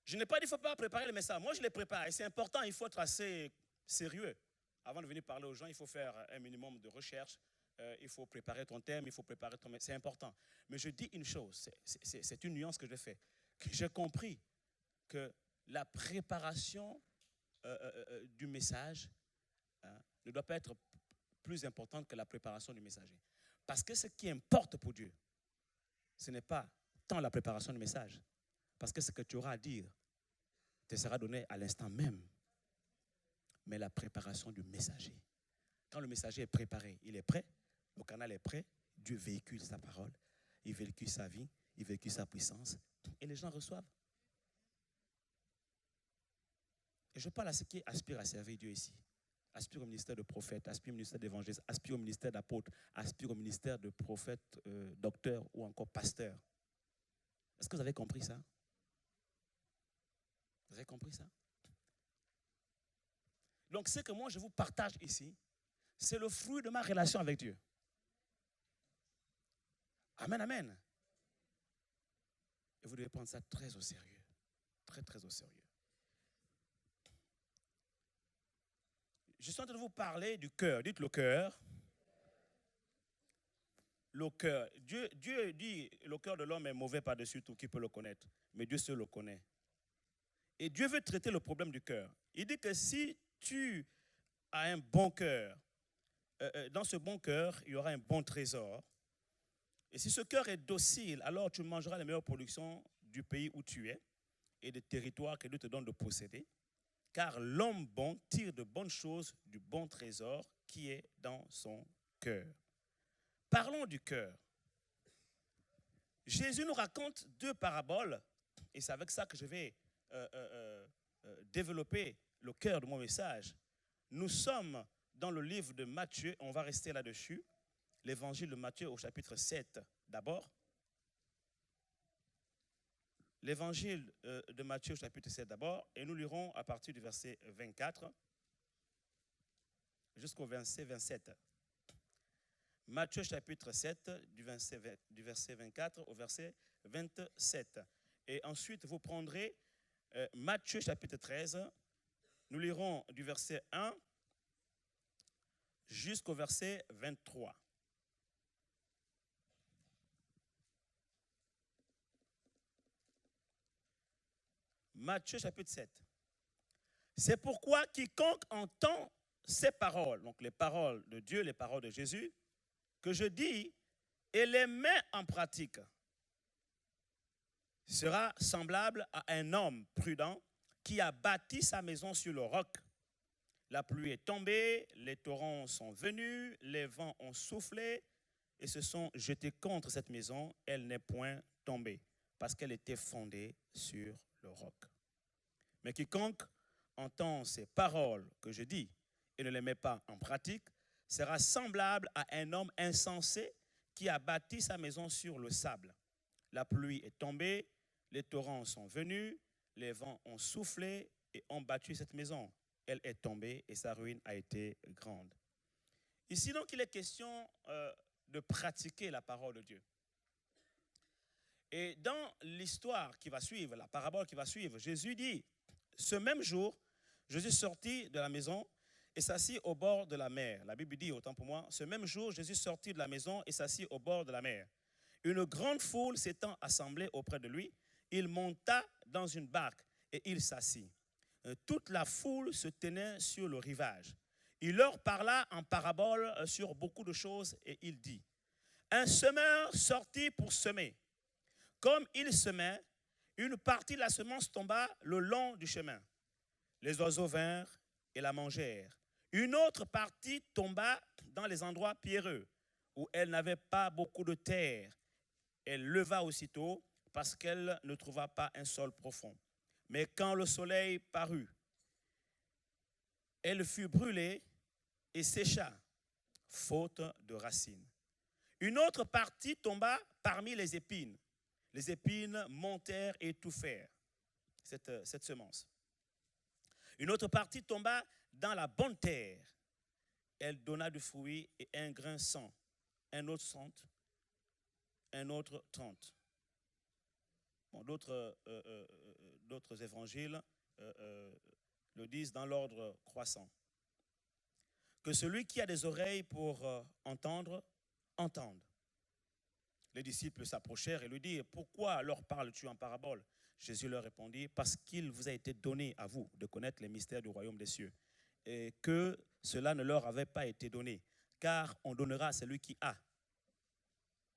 Je n'ai pas dit qu'il ne faut pas préparer le message. Moi, je les prépare. Et c'est important, il faut être assez sérieux. Avant de venir parler aux gens, il faut faire un minimum de recherche. Il faut préparer ton thème, il faut préparer ton message. C'est important. Mais je dis une chose, c'est une nuance que je fais. J'ai compris que la préparation du message ne doit pas être plus importante que la préparation du messager. Parce que ce qui importe pour Dieu, ce n'est pas tant la préparation du message. Parce que ce que tu auras à dire te sera donné à l'instant même. Mais la préparation du messager. Quand le messager est préparé, il est prêt, le canal est prêt, Dieu véhicule sa parole, il véhicule sa vie, il véhicule sa puissance, et les gens reçoivent. Et je parle à ceux qui aspirent à servir Dieu ici. Aspire au ministère de prophète, aspire au ministère d'évangéliste, aspire au ministère d'apôtre, aspire au ministère de prophète, docteur ou encore pasteur. Est-ce que vous avez compris ça? Vous avez compris ça? Donc, ce que moi je vous partage ici, c'est le fruit de ma relation avec Dieu. Amen, amen. Et vous devez prendre ça très au sérieux. Très, très au sérieux. Je suis en train de vous parler du cœur. Dites le cœur. Le cœur. Dieu dit le cœur de l'homme est mauvais par-dessus tout, qui peut le connaître. Mais Dieu seul le connaît. Et Dieu veut traiter le problème du cœur. Il dit que si tu as un bon cœur, dans ce bon cœur, il y aura un bon trésor. Et si ce cœur est docile, alors tu mangeras les meilleures productions du pays où tu es et des territoires que Dieu te donne de posséder. Car l'homme bon tire de bonnes choses du bon trésor qui est dans son cœur. Parlons du cœur. Jésus nous raconte deux paraboles, et c'est avec ça que je vais développer le cœur de mon message. Nous sommes dans le livre de Matthieu, on va rester là-dessus, l'évangile de Matthieu au chapitre 7 d'abord. L'évangile de Matthieu au chapitre 7 d'abord, et nous lirons à partir du verset 24 jusqu'au verset 27. Matthieu chapitre 7, du verset 24 au verset 27. Et ensuite, vous prendrez Matthieu chapitre 13, nous lirons du verset 1 jusqu'au verset 23. Matthieu chapitre 7. C'est pourquoi quiconque entend ces paroles, donc les paroles de Dieu, les paroles de Jésus, que je dis, et les met en pratique, sera semblable à un homme prudent qui a bâti sa maison sur le roc. La pluie est tombée, les torrents sont venus, les vents ont soufflé et se sont jetés contre cette maison. Elle n'est point tombée parce qu'elle était fondée sur le roc. Mais quiconque entend ces paroles que je dis et ne les met pas en pratique sera semblable à un homme insensé qui a bâti sa maison sur le sable. La pluie est tombée, les torrents sont venus, les vents ont soufflé et ont battu cette maison. Elle est tombée et sa ruine a été grande. Ici, donc, il est question de pratiquer la parole de Dieu. Et dans l'histoire qui va suivre, la parabole qui va suivre, Jésus dit, ce même jour, Jésus sortit de la maison et s'assit au bord de la mer. La Bible dit, autant pour moi, ce même jour, Jésus sortit de la maison et s'assit au bord de la mer. Une grande foule s'étant assemblée auprès de lui, il monta dans une barque et il s'assit. Toute la foule se tenait sur le rivage. Il leur parla en parabole sur beaucoup de choses et il dit, un semeur sortit pour semer. Comme il semait, une partie de la semence tomba le long du chemin. Les oiseaux vinrent et la mangèrent. Une autre partie tomba dans les endroits pierreux, où elle n'avait pas beaucoup de terre. Elle leva aussitôt, parce qu'elle ne trouva pas un sol profond. Mais quand le soleil parut, elle fut brûlée et sécha, faute de racines. Une autre partie tomba parmi les épines. Les épines montèrent et étouffèrent cette semence. Une autre partie tomba dans la bonne terre. Elle donna du fruit et un grain 100, un autre 100, un autre 30. Bon, d'autres évangiles le disent dans l'ordre croissant. Que celui qui a des oreilles pour entendre, entende. Les disciples s'approchèrent et lui dirent, pourquoi leur parles-tu en parabole? Jésus leur répondit, parce qu'il vous a été donné à vous de connaître les mystères du royaume des cieux, et que cela ne leur avait pas été donné, car on donnera à celui qui a,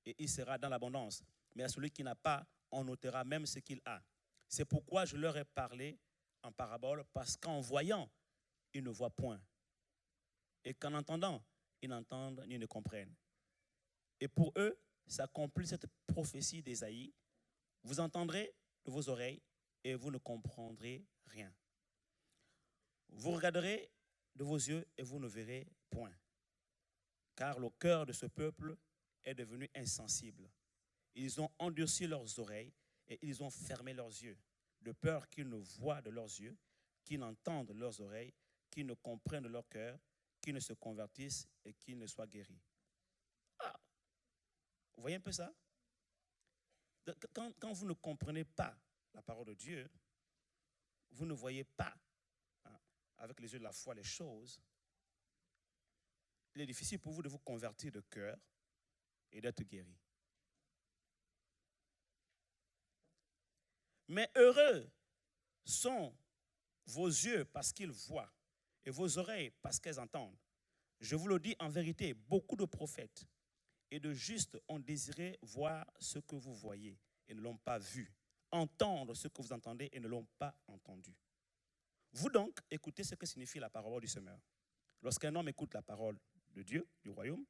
et il sera dans l'abondance, mais à celui qui n'a pas, on ôtera même ce qu'il a. C'est pourquoi je leur ai parlé en parabole, parce qu'en voyant, ils ne voient point, et qu'en entendant, ils n'entendent ni ne comprennent. Et pour eux, s'accomplit cette prophétie d'Ésaïe, vous entendrez de vos oreilles et vous ne comprendrez rien. Vous regarderez de vos yeux et vous ne verrez point. Car le cœur de ce peuple est devenu insensible. Ils ont endurci leurs oreilles et ils ont fermé leurs yeux, de peur qu'ils ne voient de leurs yeux, qu'ils n'entendent de leurs oreilles, qu'ils ne comprennent de leur cœur, qu'ils ne se convertissent et qu'ils ne soient guéris. Vous voyez un peu ça? Quand vous ne comprenez pas la parole de Dieu, vous ne voyez pas avec les yeux de la foi les choses, il est difficile pour vous de vous convertir de cœur et d'être guéri. Mais heureux sont vos yeux parce qu'ils voient et vos oreilles parce qu'elles entendent. Je vous le dis en vérité, beaucoup de prophètes et de justes ont désiré voir ce que vous voyez et ne l'ont pas vu, entendre ce que vous entendez et ne l'ont pas entendu. Vous donc, écoutez ce que signifie la parole du semeur. Lorsqu'un homme écoute la parole de Dieu, du royaume,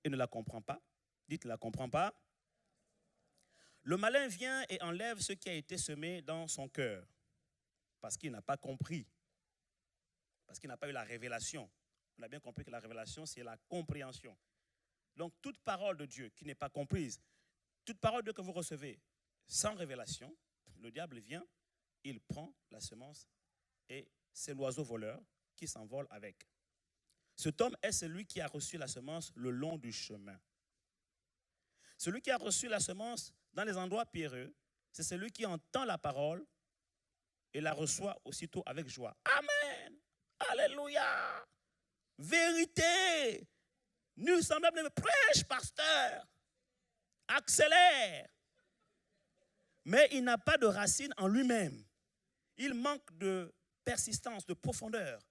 et ne la comprend pas, dites, ne la comprend pas, le malin vient et enlève ce qui a été semé dans son cœur, parce qu'il n'a pas compris, parce qu'il n'a pas eu la révélation. On a bien compris que la révélation, c'est la compréhension. Donc, toute parole de Dieu qui n'est pas comprise, toute parole de Dieu que vous recevez sans révélation, le diable vient, il prend la semence et c'est l'oiseau voleur qui s'envole avec. Cet homme est celui qui a reçu la semence le long du chemin. Celui qui a reçu la semence dans les endroits pierreux, c'est celui qui entend la parole et la reçoit aussitôt avec joie. Amen! Alléluia! Vérité! Nul semblable ne me prêche, pasteur. Accélère. Mais il n'a pas de racine en lui-même. Il manque de persistance, de profondeur.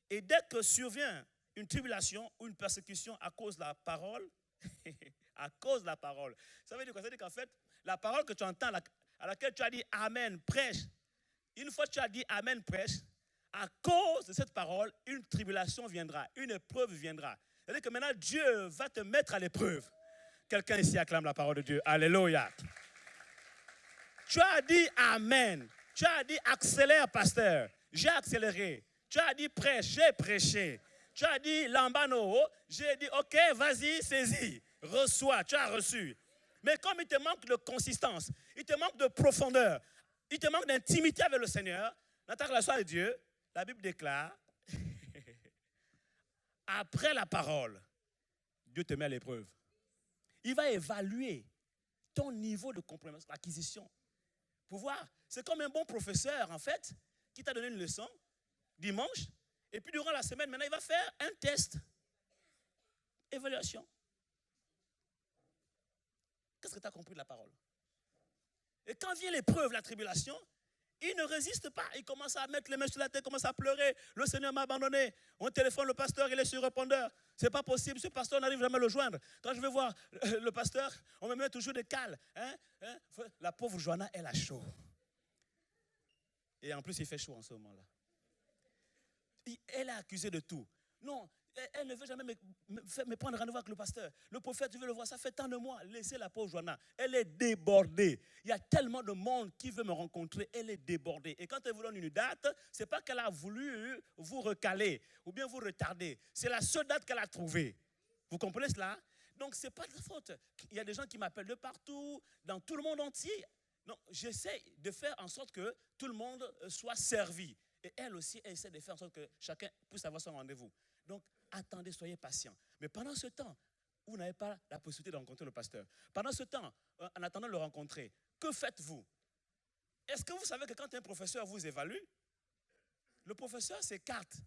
Et dès que survient une tribulation ou une persécution à cause de la parole, à cause de la parole, ça veut dire quoi? Ça veut dire qu'en fait, la parole que tu entends, à laquelle tu as dit Amen, prêche, une fois que tu as dit Amen, prêche, à cause de cette parole, une tribulation viendra, une épreuve viendra. C'est-à-dire que maintenant, Dieu va te mettre à l'épreuve. Quelqu'un ici acclame la parole de Dieu. Alléluia. Tu as dit Amen. Tu as dit accélère, pasteur. J'ai accéléré. Tu as dit prêche, j'ai prêché. Tu as dit lambano, j'ai dit ok, vas-y, saisis. Reçois, tu as reçu. Mais comme il te manque de consistance, il te manque de profondeur, il te manque d'intimité avec le Seigneur, dans ta relation avec Dieu, la Bible déclare, après la parole, Dieu te met à l'épreuve. Il va évaluer ton niveau de compréhension, d'acquisition. Pour voir, c'est comme un bon professeur, en fait, qui t'a donné une leçon dimanche, et puis durant la semaine, maintenant, il va faire un test. Évaluation. Qu'est-ce que tu as compris de la parole? Et quand vient l'épreuve, la tribulation, il ne résiste pas. Il commence à mettre les mains sur la tête, commence à pleurer. Le Seigneur m'a abandonné. On téléphone le pasteur, il est sur répondeur. C'est pas possible, ce pasteur n'arrive jamais à le joindre. Quand je vais voir le pasteur, on me met toujours des cales. La pauvre Joanna, elle a chaud. Et en plus, il fait chaud en ce moment-là. Elle est accusée de tout. Non, elle ne veut jamais me prendre rendez-vous avec le pasteur. Le prophète, tu veux le voir, ça fait tant de mois. Laissez la pauvre Joanna. Elle est débordée. Il y a tellement de monde qui veut me rencontrer. Elle est débordée. Et quand elle vous donne une date, ce n'est pas qu'elle a voulu vous recaler ou bien vous retarder. C'est la seule date qu'elle a trouvée. Vous comprenez cela? Donc, ce n'est pas de faute. Il y a des gens qui m'appellent de partout, dans tout le monde entier. Non, j'essaie de faire en sorte que tout le monde soit servi. Et elle aussi, elle essaie de faire en sorte que chacun puisse avoir son rendez-vous. Donc, attendez, soyez patient. Mais pendant ce temps, vous n'avez pas la possibilité de rencontrer le pasteur. Pendant ce temps, en attendant de le rencontrer, que faites-vous? Est-ce que vous savez que quand un professeur vous évalue, le professeur s'écarte?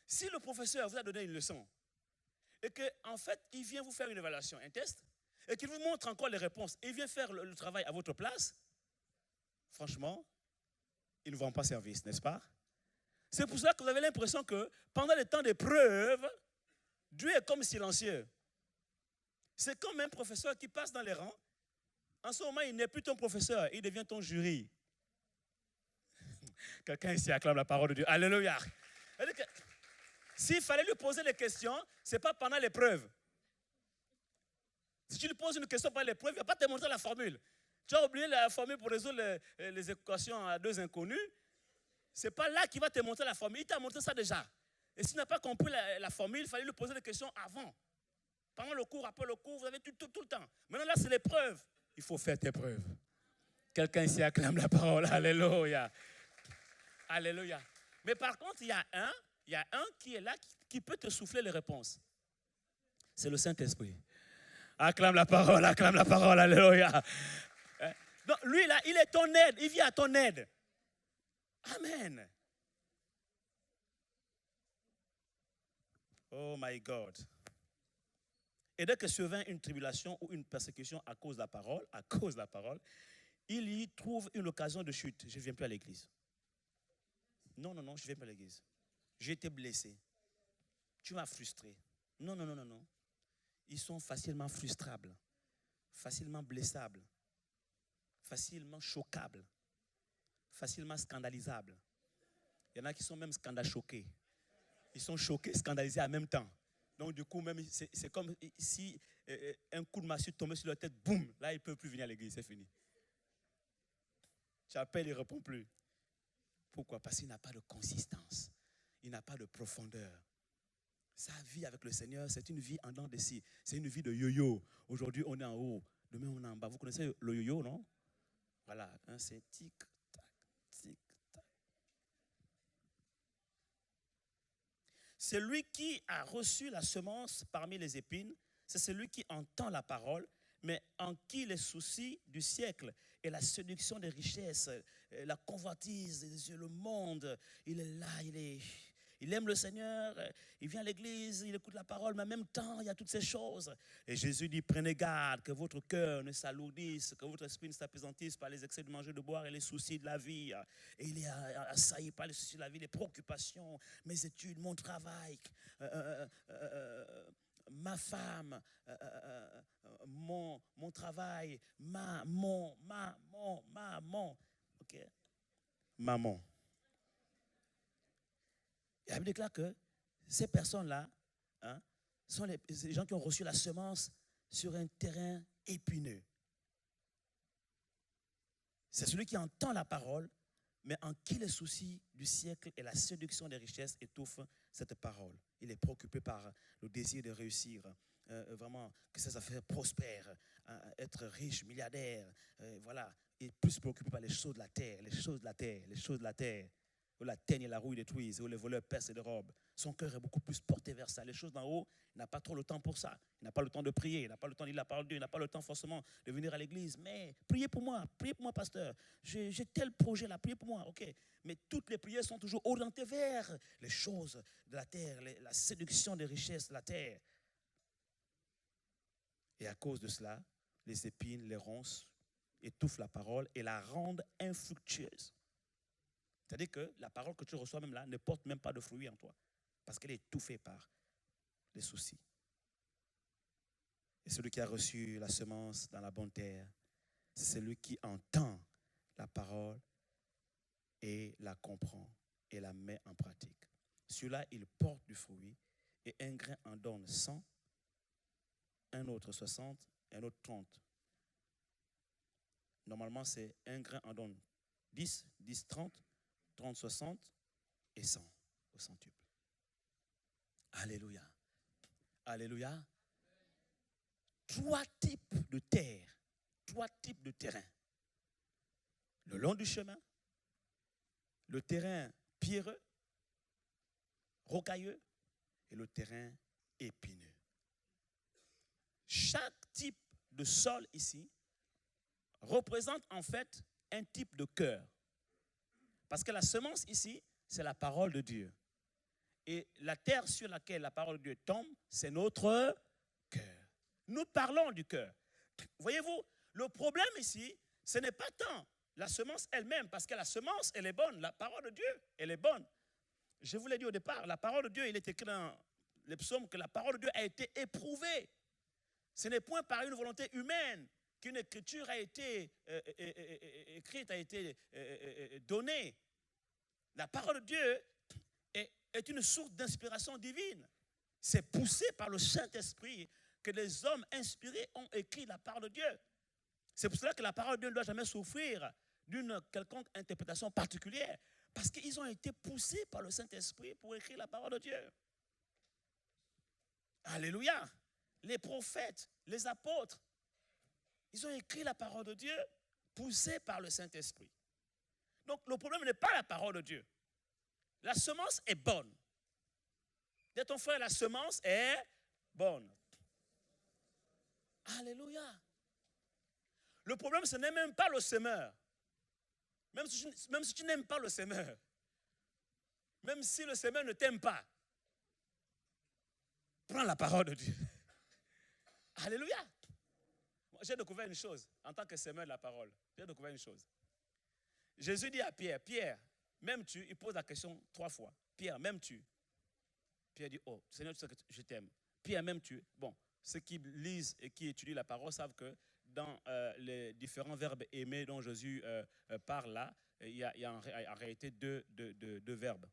Si le professeur vous a donné une leçon et qu'en fait, il vient vous faire une évaluation, un test, et qu'il vous montre encore les réponses, et il vient faire le travail à votre place, franchement, il ne vous rend pas service, n'est-ce pas? C'est pour ça que vous avez l'impression que pendant les temps d'épreuve, Dieu est comme silencieux. C'est comme un professeur qui passe dans les rangs. En ce moment, il n'est plus ton professeur, il devient ton jury. Quelqu'un ici acclame la parole de Dieu. Alléluia. S'il fallait lui poser des questions, ce n'est pas pendant l'épreuve. Si tu lui poses une question pendant l'épreuve, il ne va pas te montrer la formule. Tu as oublié la formule pour résoudre les équations à deux inconnus. Ce n'est pas là qu'il va te montrer la formule. Il t'a montré ça déjà. Et s'il n'a pas compris la formule, il fallait lui poser des questions avant. Pendant le cours, après le cours, vous avez tout le temps. Maintenant, là, c'est l'épreuve. Il faut faire tes preuves. Quelqu'un ici acclame la parole. Alléluia. Alléluia. Mais par contre, il y a un qui est là, qui peut te souffler les réponses. C'est le Saint-Esprit. Acclame la parole, alléluia. Donc, lui, là, il est ton aide, il vient à ton aide. Amen. Oh my God. Et dès que survient une tribulation ou une persécution à cause de la parole, il y trouve une occasion de chute. Je ne viens plus à l'église. Non, je ne viens pas à l'église. J'ai été blessé. Tu m'as frustré. Non. Ils sont facilement frustrables, facilement blessables, facilement choquables, facilement scandalisables. Il y en a qui sont même scandal-choqués. Ils sont choqués, scandalisés en même temps. Donc du coup, même c'est comme si un coup de massue tombait sur leur tête, boum, là ils ne peuvent plus venir à l'église, c'est fini. Tu appelles, il ne répond plus. Pourquoi? Parce qu'il n'a pas de consistance, il n'a pas de profondeur. Sa vie avec le Seigneur, c'est une vie en dents de scie. C'est une vie de yo-yo. Aujourd'hui, on est en haut. Demain, on est en bas. Vous connaissez le yo-yo, non? Voilà. C'est tic-tac, tic-tac. Celui qui a reçu la semence parmi les épines, c'est celui qui entend la parole, mais en qui les soucis du siècle et la séduction des richesses, la convoitise, le monde, il est là, il aime le Seigneur, il vient à l'église, il écoute la parole, mais en même temps, il y a toutes ces choses. Et Jésus dit, prenez garde que votre cœur ne s'alourdisse, que votre esprit ne s'apaisantisse par les excès de manger, de boire et les soucis de la vie. Et il est assailli par les soucis de la vie, les préoccupations, mes études, mon travail, ma femme, mon travail, maman. Ok? Maman. Et la Bible déclare que ces personnes-là sont les gens qui ont reçu la semence sur un terrain épineux. C'est celui qui entend la parole, mais en qui les soucis du siècle et la séduction des richesses étouffent cette parole. Il est préoccupé par le désir de réussir, vraiment que ses affaires prospèrent, être riche, milliardaire, voilà. Il est plus préoccupé par les choses de la terre, les choses de la terre. où la teigne et la rouille détruisent, où les voleurs percent ses robes. Son cœur est beaucoup plus porté vers ça. Les choses d'en haut, il n'a pas trop le temps pour ça. Il n'a pas le temps de prier, il n'a pas le temps de lire la parole de Dieu, il n'a pas le temps forcément de venir à l'église. Mais priez pour moi, pasteur. J'ai tel projet là, priez pour moi. Ok. Mais toutes les prières sont toujours orientées vers les choses de la terre, la séduction des richesses de la terre. Et à cause de cela, les épines, les ronces étouffent la parole et la rendent infructueuse. C'est-à-dire que la parole que tu reçois même là ne porte même pas de fruits en toi. Parce qu'elle est étouffée par les soucis. Et celui qui a reçu la semence dans la bonne terre, c'est celui qui entend la parole et la comprend et la met en pratique. Celui-là, il porte du fruit et un grain en donne 100, un autre 60, un autre 30. Normalement, c'est un grain en donne 10, 10, 30, 30, 60 et 100 au centuple. Alléluia. Alléluia. 3 types de terre, 3 types de terrain. Le long du chemin, le terrain pierreux, rocailleux et le terrain épineux. Chaque type de sol ici représente en fait un type de cœur. Parce que la semence ici, c'est la parole de Dieu. Et la terre sur laquelle la parole de Dieu tombe, c'est notre cœur. Nous parlons du cœur. Voyez-vous, le problème ici, ce n'est pas tant la semence elle-même, parce que la semence, elle est bonne. La parole de Dieu, elle est bonne. Je vous l'ai dit au départ, la parole de Dieu, il est écrit dans les psaumes que la parole de Dieu a été éprouvée. Ce n'est point par une volonté humaine qu'une écriture a été écrite, a été donnée. La parole de Dieu est une source d'inspiration divine. C'est poussé par le Saint-Esprit que les hommes inspirés ont écrit la parole de Dieu. C'est pour cela que la parole de Dieu ne doit jamais souffrir d'une quelconque interprétation particulière, parce qu'ils ont été poussés par le Saint-Esprit pour écrire la parole de Dieu. Alléluia. Les prophètes, les apôtres, ils ont écrit la parole de Dieu poussés par le Saint-Esprit. Donc le problème n'est pas la parole de Dieu. La semence est bonne. Dis ton frère, la semence est bonne. Alléluia. Le problème, ce n'est même pas le semeur. Même si tu n'aimes pas le semeur, même si le semeur ne t'aime pas, prends la parole de Dieu. Alléluia. J'ai découvert une chose en tant que semeur de la parole. J'ai découvert une chose. Jésus dit à Pierre, Pierre, m'aimes-tu? Il pose la question 3 fois. Pierre, m'aimes-tu? Pierre dit, oh, Seigneur, tu sais que je t'aime. Pierre, m'aimes-tu? Bon, ceux qui lisent et qui étudient la parole savent que dans les différents verbes aimer dont Jésus parle là, il y a en réalité deux verbes.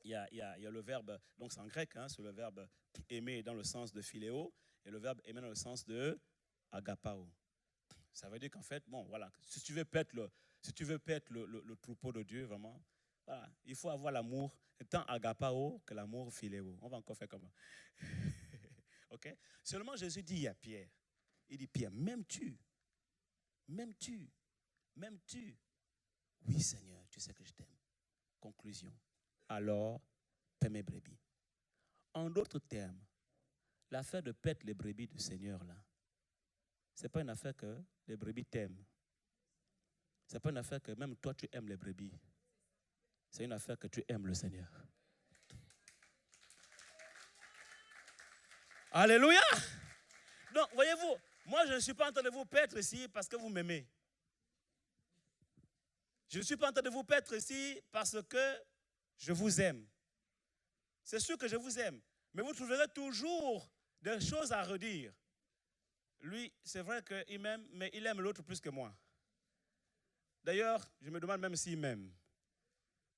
Il y a le verbe, donc c'est en grec, hein, c'est le verbe aimer dans le sens de philéo et le verbe aimer dans le sens de agapao. Ça veut dire qu'en fait, bon, voilà, si tu veux paître le troupeau de Dieu, vraiment, voilà, il faut avoir l'amour tant agapao que l'amour philéo. On va encore faire comment? Ok? Seulement Jésus dit à Pierre, il dit, Pierre, m'aimes-tu? M'aimes-tu? M'aimes-tu? Oui, Seigneur, tu sais que je t'aime. Conclusion. Alors, paie mes brebis. En d'autres termes, l'affaire de paître les brebis du Seigneur, là, ce n'est pas une affaire que les brebis t'aiment. Ce n'est pas une affaire que même toi, tu aimes les brebis. C'est une affaire que tu aimes le Seigneur. Alléluia! Donc, voyez-vous, moi, je ne suis pas en train de vous paître ici parce que vous m'aimez. Je ne suis pas en train de vous paître ici parce que je vous aime. C'est sûr que je vous aime, mais vous trouverez toujours des choses à redire. Lui, c'est vrai qu'il m'aime, mais il aime l'autre plus que moi. D'ailleurs, je me demande même s'il m'aime.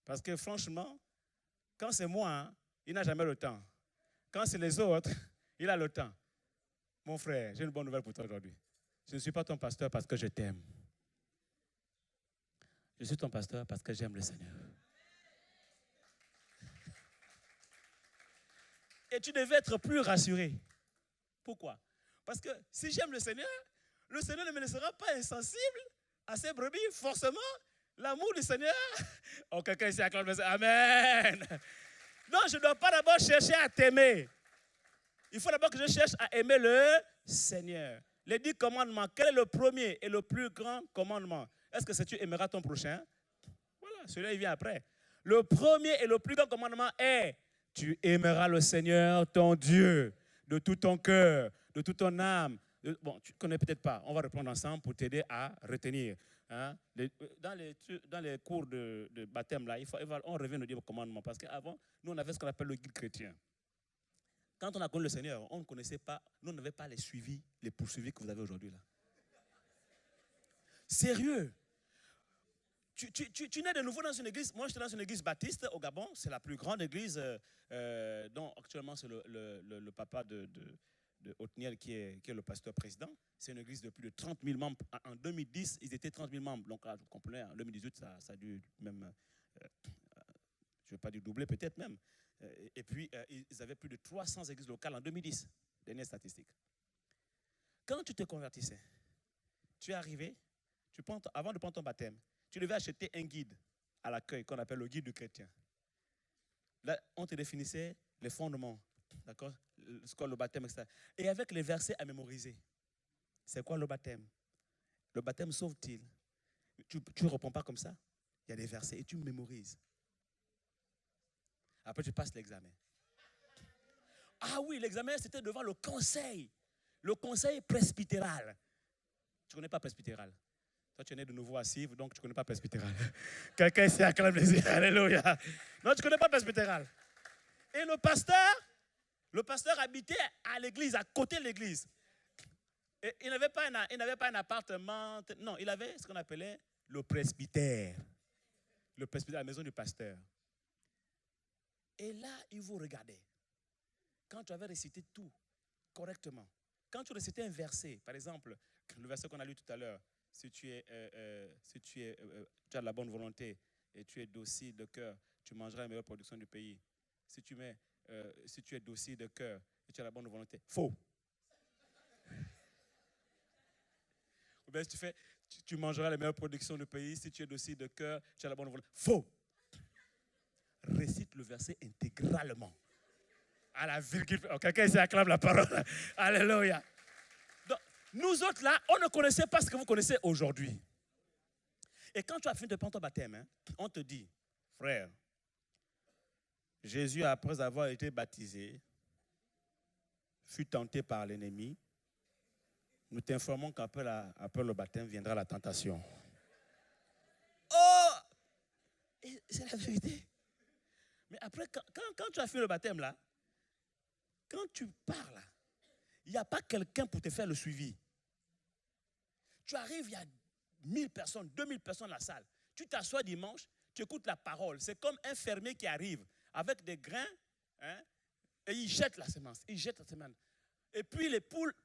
Parce que franchement, quand c'est moi, hein, il n'a jamais le temps. Quand c'est les autres, il a le temps. Mon frère, j'ai une bonne nouvelle pour toi aujourd'hui. Je ne suis pas ton pasteur parce que je t'aime. Je suis ton pasteur parce que j'aime le Seigneur. Et tu devais être plus rassuré. Pourquoi? Parce que si j'aime le Seigneur ne me laissera pas insensible à ses brebis. Forcément, L'amour du Seigneur. Oh, quelqu'un ici acclame le Seigneur. Amen. Non, je ne dois pas d'abord chercher à t'aimer. Il faut d'abord que je cherche à aimer le Seigneur. Les 10 commandements, quel est le premier et le plus grand commandement? Est-ce que c'est tu aimeras ton prochain? Voilà, celui-là, il vient après. Le premier et le plus grand commandement est tu aimeras le Seigneur, ton Dieu, de tout ton cœur, de toute ton âme. Bon, tu ne connais peut-être pas. On va reprendre ensemble pour t'aider à retenir. Hein? Dans les cours de baptême, là, on revient nous dire le commandement. Parce qu'avant, nous, on avait ce qu'on appelle le guide chrétien. Quand on a connu le Seigneur, on ne connaissait pas, nous n'avions pas les suivis, les poursuivis que vous avez aujourd'hui là. Sérieux. Tu nais de nouveau dans une église. Moi, j'étais dans une église baptiste au Gabon. C'est la plus grande église dont actuellement c'est le papa de Otniel qui est le pasteur président. C'est une église de plus de 30 000 membres. En 2010, ils étaient 30 000 membres. Donc, vous comprenez, en 2018, ça a dû même, je ne vais pas dire doubler peut-être même. Et puis, ils avaient plus de 300 églises locales en 2010, dernière statistique. Quand tu te convertissais, tu es arrivé, avant de prendre ton baptême, tu devais acheter un guide à l'accueil qu'on appelle le guide du chrétien. Là, on te définissait les fondements, d'accord, ce qu'est le baptême, etc. Et avec les versets à mémoriser. C'est quoi le baptême? Le baptême sauve-t-il? Tu ne réponds pas comme ça. Il y a des versets et tu mémorises. Après, tu passes l'examen. Ah oui, l'examen, c'était devant le conseil presbytéral. Tu ne connais pas presbytéral? Toi, tu es né de nouveau à Civres, donc tu ne connais pas presbytéral. Quelqu'un ici acclame les yeux. Alléluia. Non, tu ne connais pas presbytéral. Et le pasteur habitait à l'église, à côté de l'église. Et il n'avait pas un appartement. Non, il avait ce qu'on appelait le presbytère. Le presbytère, la maison du pasteur. Et là, il vous regardait. Quand tu avais récité tout correctement, quand tu récitais un verset, par exemple, le verset qu'on a lu tout à l'heure, si tu as de la bonne volonté et tu es docile de cœur, tu mangeras la meilleure production du pays. Si tu es docile de cœur et tu as la bonne volonté, faux. Ou bien si tu mangeras la meilleure production du pays, si tu es docile de cœur, tu as la bonne volonté, faux. Récite le verset intégralement. À la virgule. Oh, quelqu'un ici acclame la parole. Alléluia. Donc, nous autres là, on ne connaissait pas ce que vous connaissez aujourd'hui. Et quand tu as fini de prendre ton baptême, on te dit, frère, Jésus, après avoir été baptisé, fut tenté par l'ennemi. Nous t'informons qu'après le baptême viendra la tentation. Oh! C'est la vérité. Mais après, quand tu as fait le baptême là, quand tu pars là, il n'y a pas quelqu'un pour te faire le suivi. Tu arrives, il y a 1000 personnes, 2000 personnes dans la salle. Tu t'assois dimanche, tu écoutes la parole. C'est comme un fermier qui arrive avec des grains, hein, et il jette la semence. Et puis les poules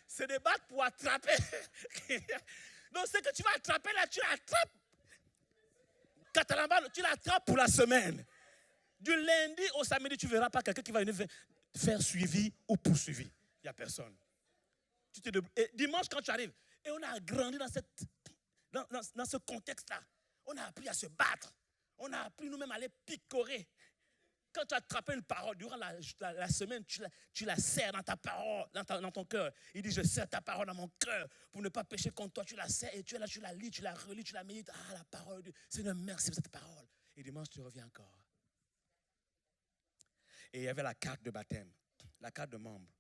se débattent pour attraper. Donc ce que tu vas attraper là, tu l'attrapes. Catalamba, tu l'attrapes pour la semaine. Du lundi au samedi, tu ne verras pas quelqu'un qui va venir faire suivi ou poursuivi. Il n'y a personne. Et dimanche, quand tu arrives, et on a grandi dans ce contexte-là, on a appris à se battre. On a appris nous-mêmes à aller picorer. Quand tu as attrapé une parole, durant la semaine, tu la serres dans ta parole, dans ton cœur. Il dit, je serre ta parole dans mon cœur pour ne pas pécher contre toi. Tu la serres et tu es là, tu la lis, tu la relis, tu la médites. Ah, la parole de Dieu. Seigneur, merci pour cette parole. Et dimanche, tu reviens encore. Et il y avait la carte de baptême, la carte de membre.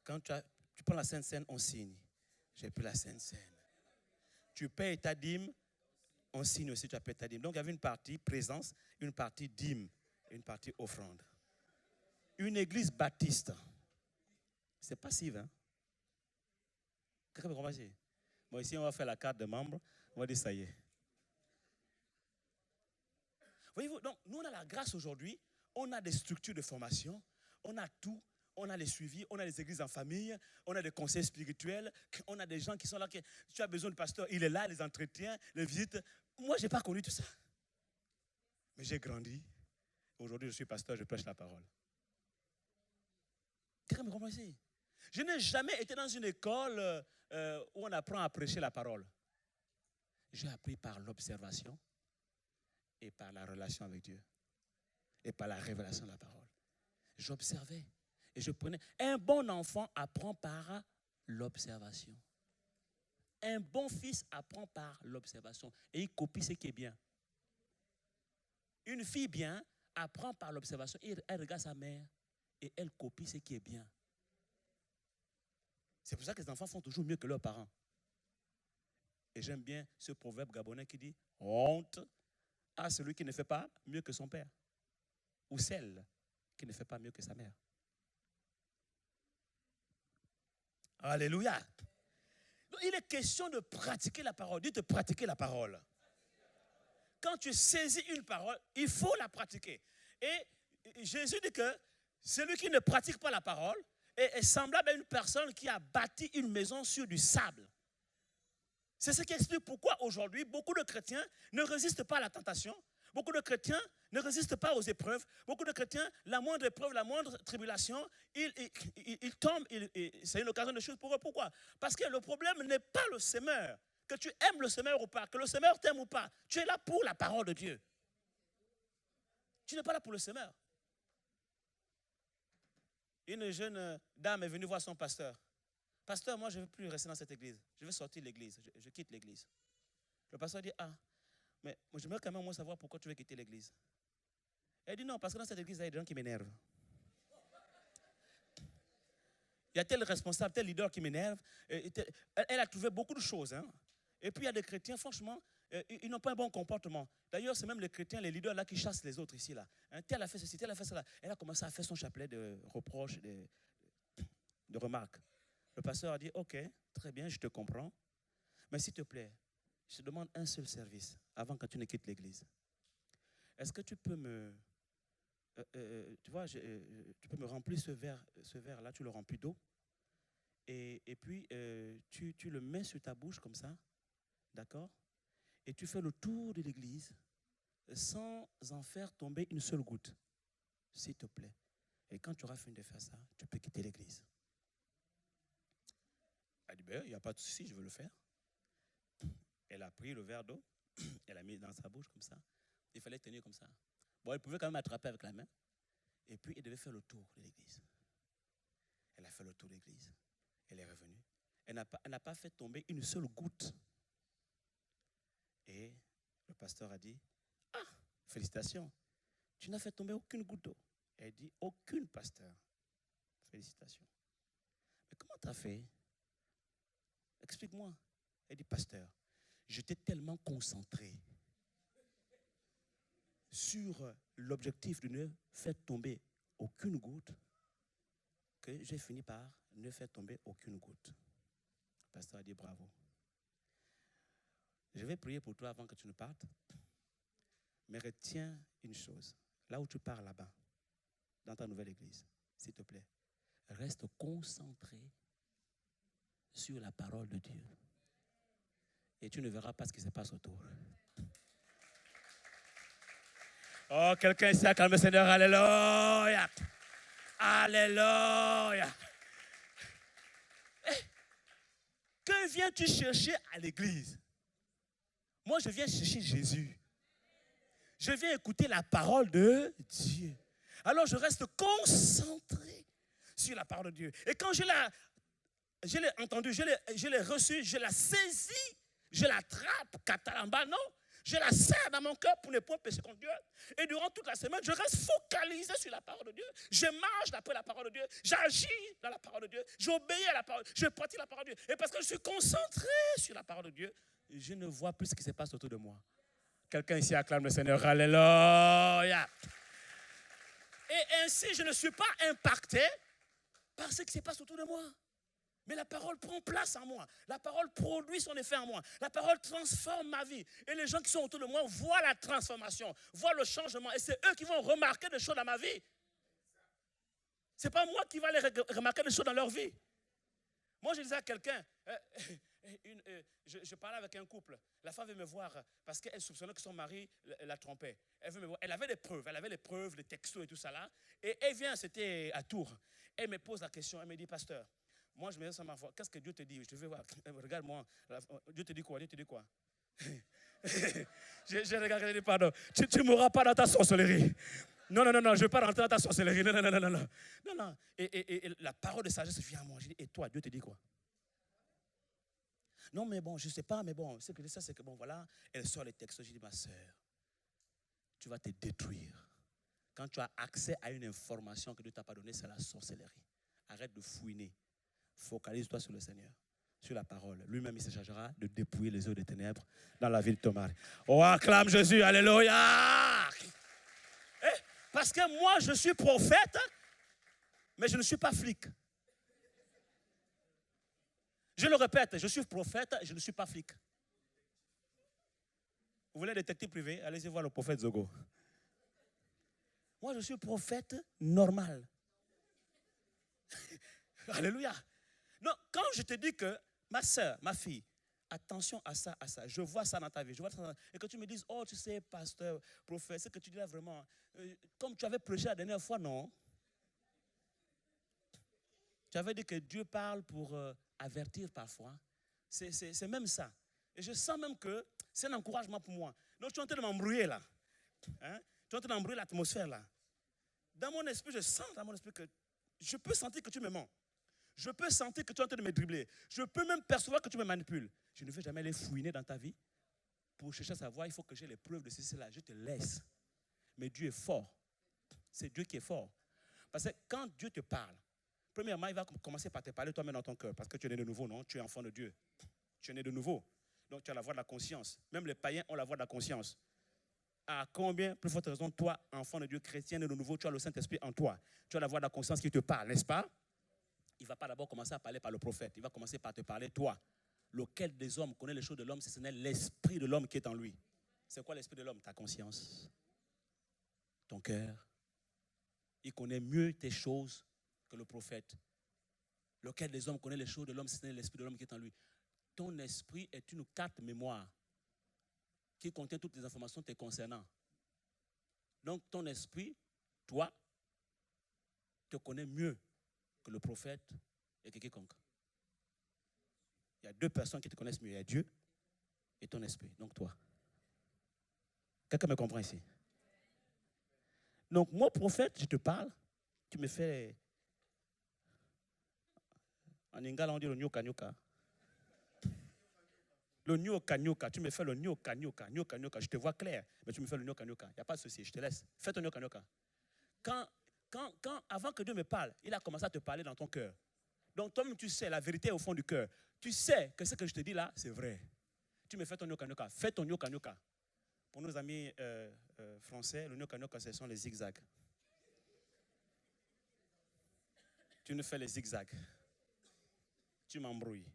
Quand tu prends la Sainte Seine, on signe. J'ai pris la Sainte Seine. Tu payes ta dîme, on signe aussi, tu as payé ta dîme. Donc il y avait une partie présence, une partie dîme, et une partie offrande. Une église baptiste, c'est passif, hein? Quelqu'un peut comprendre? Bon, ici, on va faire la carte de membre, on va dire ça y est. Voyez-vous, donc nous on a la grâce aujourd'hui. On a des structures de formation, on a tout, on a les suivis, on a les églises en famille, on a des conseils spirituels, on a des gens qui sont là, tu as besoin de pasteur, il est là, les entretiens, les visites. Moi, je n'ai pas connu tout ça. Mais j'ai grandi. Aujourd'hui, je suis pasteur, je prêche la parole. Quelqu'un me comprend ici? Je n'ai jamais été dans une école où on apprend à prêcher la parole. J'ai appris par l'observation et par la relation avec Dieu et par la révélation de la parole. J'observais et je prenais. Un bon enfant apprend par l'observation. Un bon fils apprend par l'observation et il copie ce qui est bien. Une fille bien apprend par l'observation. Elle regarde sa mère et elle copie ce qui est bien. C'est pour ça que les enfants font toujours mieux que leurs parents. Et j'aime bien ce proverbe gabonais qui dit « Honte à celui qui ne fait pas mieux que son père. » Ou celle qui ne fait pas mieux que sa mère. Alléluia. Donc, il est question de pratiquer la parole. Dites de pratiquer la parole. Quand tu saisis une parole, il faut la pratiquer. Et Jésus dit que celui qui ne pratique pas la parole est semblable à une personne qui a bâti une maison sur du sable. C'est ce qui explique pourquoi aujourd'hui, beaucoup de chrétiens ne résistent pas à la tentation. Beaucoup de chrétiens ne résistent pas aux épreuves. Beaucoup de chrétiens, la moindre épreuve, la moindre tribulation, ils tombent. C'est une occasion de chute pour eux. Pourquoi? Parce que le problème n'est pas le semeur. Que tu aimes le semeur ou pas, que le semeur t'aime ou pas, tu es là pour la parole de Dieu. Tu n'es pas là pour le semeur. Une jeune dame est venue voir son pasteur. Pasteur, moi je ne veux plus rester dans cette église. Je veux sortir de l'église. Je quitte l'église. Le pasteur dit, mais j'aimerais quand même savoir pourquoi tu veux quitter l'église. Elle dit non, parce que dans cette église, il y a des gens qui m'énervent. Il y a tel responsable, tel leader qui m'énerve. Elle a trouvé beaucoup de choses. Hein. Et puis il y a des chrétiens, franchement, ils n'ont pas un bon comportement. D'ailleurs, c'est même les chrétiens, les leaders là qui chassent les autres ici. Là. Hein, tel a fait ceci, tel a fait cela. Elle a commencé à faire son chapelet de reproches, de remarques. Le pasteur a dit, ok, très bien, je te comprends. Mais s'il te plaît, je te demande un seul service avant que tu ne quittes l'église. Est-ce que tu peux me... tu vois, tu peux me remplir ce verre-là, tu le remplis d'eau. Et puis, tu le mets sur ta bouche comme ça, d'accord? Et tu fais le tour de l'église sans en faire tomber une seule goutte, s'il te plaît. Et quand tu auras fini de faire ça, tu peux quitter l'église. Elle dit, il n'y a pas de souci, je veux le faire. Elle a pris le verre d'eau, elle l'a mis dans sa bouche comme ça. Il fallait tenir comme ça. Bon, elle pouvait quand même attraper avec la main. Et puis, elle devait faire le tour de l'église. Elle a fait le tour de l'église. Elle est revenue. Elle n'a pas fait tomber une seule goutte. Et le pasteur a dit, félicitations, tu n'as fait tomber aucune goutte d'eau. Elle dit, aucune, pasteur. Félicitations. Mais comment tu as fait? Explique-moi. Elle dit, pasteur, j'étais tellement concentré sur l'objectif de ne faire tomber aucune goutte que j'ai fini par ne faire tomber aucune goutte. Le pasteur a dit bravo. Je vais prier pour toi avant que tu ne partes, mais retiens une chose. Là où tu pars là-bas, dans ta nouvelle église, s'il te plaît, reste concentré sur la parole de Dieu. Et tu ne verras pas ce qui se passe autour. Oh, quelqu'un ici acclame le Seigneur, alléluia. Alléluia. Que viens-tu chercher à l'église? Moi, je viens chercher Jésus. Je viens écouter la parole de Dieu. Alors, je reste concentré sur la parole de Dieu. Et quand je l'ai entendu, je l'ai reçu, je la saisis, je l'attrape, katalamba, non? Je la serre dans mon cœur pour ne pas pécher contre Dieu. Et durant toute la semaine, je reste focalisé sur la parole de Dieu. Je marche d'après la parole de Dieu. J'agis dans la parole de Dieu. J'obéis à la parole. Je pratique la parole de Dieu. Et parce que je suis concentré sur la parole de Dieu, je ne vois plus ce qui se passe autour de moi. Quelqu'un ici acclame le Seigneur. Alléluia. Et ainsi, je ne suis pas impacté par ce qui se passe autour de moi. Mais la parole prend place en moi. La parole produit son effet en moi. La parole transforme ma vie. Et les gens qui sont autour de moi voient la transformation, voient le changement. Et c'est eux qui vont remarquer des choses dans ma vie. Ce n'est pas moi qui vais aller remarquer des choses dans leur vie. Moi, je disais à quelqu'un, je parlais avec un couple. La femme veut me voir parce qu'elle soupçonnait que son mari la trompait. Elle veut me voir. Elle avait des preuves, des textos et tout ça là. Et elle vient, c'était à Tours. Elle me pose la question, elle me dit, pasteur, moi, je me dis ça ma foi. Qu'est-ce que Dieu te dit? Je te veux voir. Regarde-moi. Dieu te dit quoi? Dieu te dit quoi? J'ai regardé, j'ai dit, pardon. Tu ne mourras pas dans ta sorcellerie. Non, je ne veux pas rentrer dans ta sorcellerie. Non. Et la parole de sagesse vient à moi. Je dis, et toi, Dieu te dit quoi? Non, mais bon, je ne sais pas, mais bon, ce que je dis, ça, c'est que bon, voilà, elle sort les textes. Je dis, ma soeur, tu vas te détruire. Quand tu as accès à une information que Dieu ne t'a pas donnée, c'est la sorcellerie. Arrête de fouiner. Focalise-toi sur le Seigneur, sur la parole. Lui-même, il se chargera de dépouiller les eaux des ténèbres dans la ville de Tomar. Oh, acclame Jésus, alléluia! Parce que moi, je suis prophète, mais je ne suis pas flic. Je le répète, je suis prophète, je ne suis pas flic. Vous voulez un détective privé? Allez-y voir le prophète Zogo. Moi, je suis prophète normal. Alléluia. Non, quand je te dis que, ma soeur, ma fille, attention à ça, je vois ça dans ta vie, je vois ça et que tu me dises, oh, tu sais, pasteur, prophète, ce que tu dis là vraiment, comme tu avais prêché la dernière fois, non? Tu avais dit que Dieu parle pour avertir parfois. C'est même ça. Et je sens même que c'est un encouragement pour moi. Donc, tu es en train de m'embrouiller là. Hein? Tu es en train d'embrouiller l'atmosphère là. Dans mon esprit, je sens dans mon esprit que je peux sentir que tu me mens. Je peux sentir que tu es en train de me dribbler. Je peux même percevoir que tu me manipules. Je ne vais jamais aller fouiner dans ta vie. Pour chercher à savoir, il faut que j'ai les preuves de ceci, là. Je te laisse. Mais Dieu est fort. C'est Dieu qui est fort. Parce que quand Dieu te parle, premièrement, il va commencer par te parler toi-même dans ton cœur. Parce que tu es né de nouveau, non? Tu es enfant de Dieu. Tu es né de nouveau. Donc tu as la voix de la conscience. Même les païens ont la voix de la conscience. À combien, plus forte raison, toi, enfant de Dieu, chrétien né de nouveau, tu as le Saint-Esprit en toi. Tu as la voix de la conscience qui te parle, n'est-ce pas? Il ne va pas d'abord commencer à parler par le prophète. Il va commencer par te parler, toi. Lequel des hommes connaît les choses de l'homme, si ce n'est l'esprit de l'homme qui est en lui? C'est quoi l'esprit de l'homme? Ta conscience, ton cœur. Il connaît mieux tes choses que le prophète. Lequel des hommes connaît les choses de l'homme, si ce n'est l'esprit de l'homme qui est en lui? Ton esprit est une carte mémoire qui contient toutes les informations te concernant. Donc ton esprit, toi, te connaît mieux que le prophète et que quiconque. Il y a deux personnes qui te connaissent mieux. Il y a Dieu et ton esprit, donc toi. Quelqu'un me comprend ici? Donc moi, prophète, je te parle, tu me fais... En lingala, on dit le nyoka nyoka. Le nyoka nyoka, tu me fais le nyoka nyoka, nyoka nyoka. Je te vois clair, mais tu me fais le nyoka nyoka. Il n'y a pas de souci, je te laisse. Fais ton nyoka nyoka. Avant que Dieu me parle, il a commencé à te parler dans ton cœur. Donc toi-même, tu sais, la vérité est au fond du cœur. Tu sais que ce que je te dis là, c'est vrai. Tu me fais ton nyoka nyoka. Fais ton nyoka nyoka. Pour nos amis français, le nyoka nyoka, ce sont les zigzags. Tu ne fais les zigzags. Tu m'embrouilles.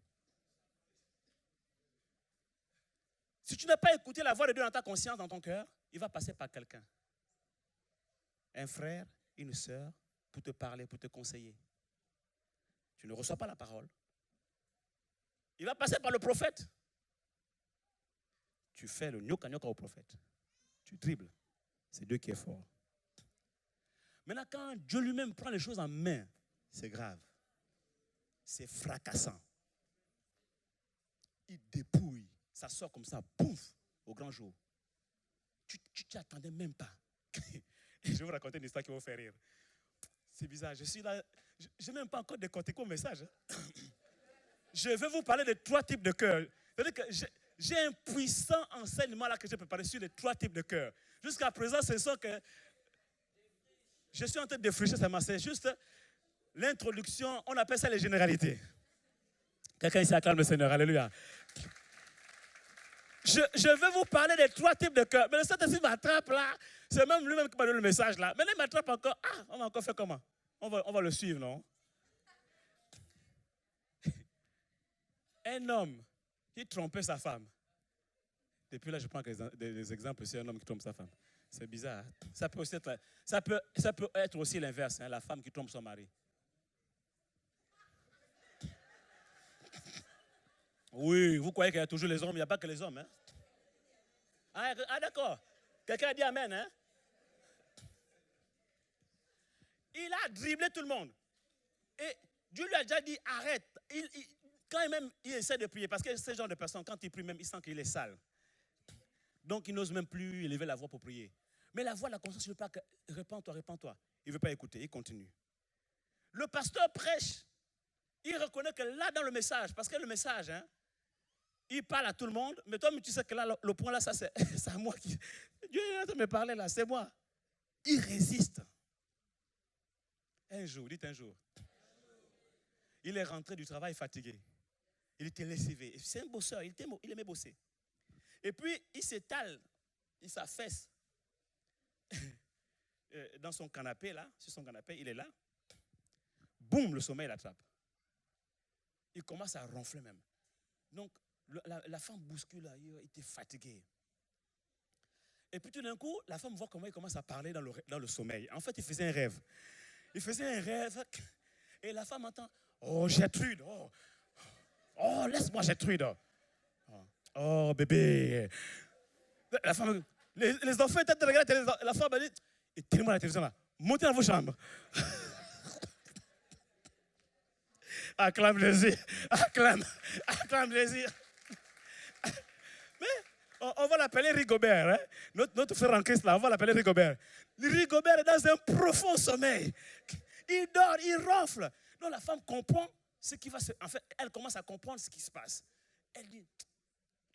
Si tu n'as pas écouté la voix de Dieu dans ta conscience, dans ton cœur, il va passer par quelqu'un. Un frère, une sœur, pour te parler, pour te conseiller. Tu ne reçois pas la parole. Il va passer par le prophète. Tu fais le nyoka nyoka au prophète. Tu dribbles. C'est Dieu qui est fort. Maintenant, quand Dieu lui-même prend les choses en main, c'est grave. C'est fracassant. Il dépouille. Ça sort comme ça, pouf, au grand jour. Tu t'y attendais même pas. Je vais vous raconter une histoire qui va vous faire rire. C'est bizarre, je suis là, je n'ai même pas encore décortiqué au message. Je vais vous parler de 3 types de cœurs. C'est-à-dire que j'ai un puissant enseignement là que j'ai préparé sur les 3 types de cœurs. Jusqu'à présent, ce sont que je suis en train de défricher ça, c'est juste l'introduction, on appelle ça les généralités. Quelqu'un ici acclame le Seigneur, alléluia. Je vais vous parler des 3 types de cœurs. Mais le Saint-Esprit m'attrape là. C'est même lui-même qui m'a donné le message là. Maintenant, il m'attrape encore. Ah, on va encore faire comment? On va le suivre, non? Un homme qui trompait sa femme. Depuis là, je prends des exemples sur un homme qui trompe sa femme. C'est bizarre. Ça peut être aussi l'inverse, hein, la femme qui trompe son mari. Oui, vous croyez qu'il y a toujours les hommes, il n'y a pas que les hommes. Hein? Ah d'accord. Quelqu'un a dit amen. Hein? Il a dribblé tout le monde. Et Dieu lui a déjà dit arrête. Quand il essaie de prier, parce que ce genre de personne, quand il prie même, il sent qu'il est sale. Donc, il n'ose même plus élever la voix pour prier. Mais la voix de la conscience, il ne veut pas que répands-toi, répands-toi. Il ne veut pas écouter, il continue. Le pasteur prêche. Il reconnaît que là, dans le message, parce que le message, hein, il parle à tout le monde, mais toi, tu sais que là, le point là, ça, c'est à moi qui. Dieu est en train de me parler là, c'est moi. Il résiste. Un jour, dites un jour. Il est rentré du travail fatigué. Il était lessivé. C'est un bosseur, il aimait bosser. Et puis, il s'étale, il s'affaisse dans son canapé, là, sur son canapé, il est là. Boum, le sommeil l'attrape. Il commence à ronfler même. Donc, la femme bouscule, là, il était fatigué. Et puis tout d'un coup, la femme voit comment il commence à parler dans le sommeil. En fait, il faisait un rêve. Il faisait un rêve. Et la femme entend, oh Gertrude, oh laisse-moi Gertrude. Oh bébé. La femme, les enfants étaient de regarder la femme a dit, éteignez-moi la télévision là, montez dans vos chambres. Acclame Jésus, acclame Jésus. Mais on va l'appeler Rigobert. Hein? Notre frère en Christ là, on va l'appeler Rigobert. Rigobert est dans un profond sommeil. Il dort, il ronfle. Donc la femme comprend ce qui va se... En fait, elle commence à comprendre ce qui se passe. Elle dit,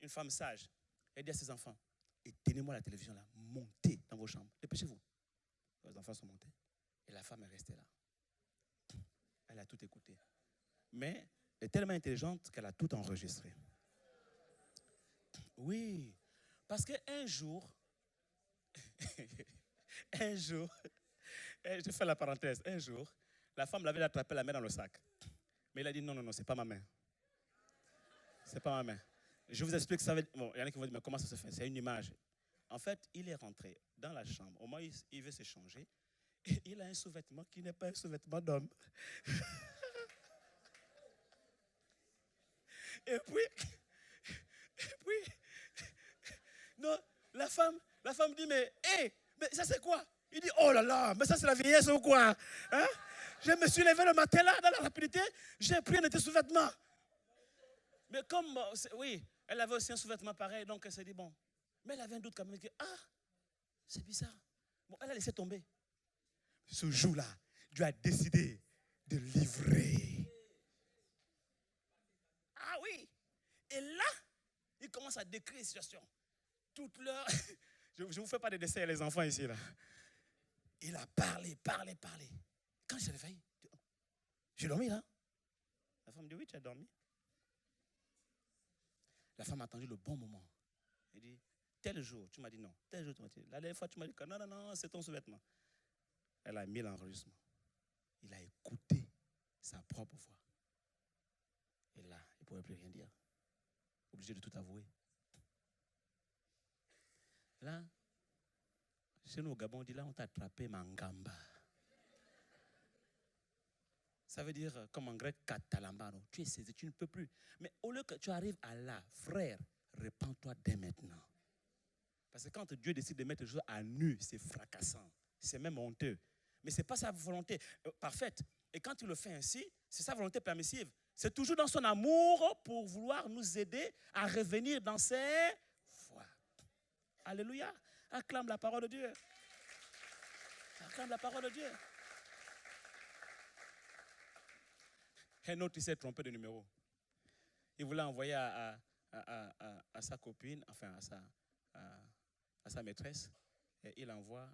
une femme sage, elle dit à ses enfants, éteignez-moi la télévision là, montez dans vos chambres, dépêchez-vous. Les enfants sont montés et la femme est restée là. Elle a tout écouté. Mais elle est tellement intelligente qu'elle a tout enregistré. Oui, parce qu'un jour, je fais la parenthèse, un jour, la femme l'avait attrapé la main dans le sac. Mais il a dit non, c'est pas ma main. C'est pas ma main. Je vous explique ça. Bon, il y en a qui vont dire, mais comment ça se fait? C'est une image. En fait, il est rentré dans la chambre. Au moins, il veut se changer. Et il a un sous-vêtement qui n'est pas un sous-vêtement d'homme. Et puis, non, la femme dit, mais ça c'est quoi? Il dit, oh là là, mais ça c'est la vieillesse ou quoi? Hein? Je me suis levé le matin là, dans la rapidité, j'ai pris un de tes sous-vêtements. Mais comme, oui, elle avait aussi un sous-vêtement pareil, donc elle s'est dit, bon. Mais elle avait un doute quand même, que, c'est bizarre. Bon, elle a laissé tomber. Ce jour-là, Dieu a décidé de livrer. Ah oui. Et là, il commence à décrire la situation. Toute l'heure, je ne vous fais pas de dessin les enfants ici. Là. Il a parlé. Quand je suis réveillé, j'ai dormi là. La femme dit, oui, tu as dormi. La femme a attendu le bon moment. Elle dit, tel jour, tu m'as dit non. Tel jour, tu m'as dit. La dernière fois, tu m'as dit que non, c'est ton sous-vêtement. Elle a mis l'enregistrement. Il a écouté sa propre voix. Et là, il ne pouvait plus rien dire. Obligé de tout avouer. Là, chez nous au Gabon, on dit là, on t'a attrapé mangamba. Ça veut dire, comme en grec, katalambano. Tu es saisi, tu ne peux plus. Mais au lieu que tu arrives à là, frère, répands-toi dès maintenant. Parce que quand Dieu décide de mettre les choses à nu, c'est fracassant. C'est même honteux. Mais ce n'est pas sa volonté parfaite. Et quand il le fait ainsi, c'est sa volonté permissive. C'est toujours dans son amour pour vouloir nous aider à revenir dans ses voies. Alléluia. Acclame la parole de Dieu. Acclame la parole de Dieu. Un autre, il s'est trompé de numéro. Il voulait envoyer à sa copine, enfin à sa maîtresse, et il envoie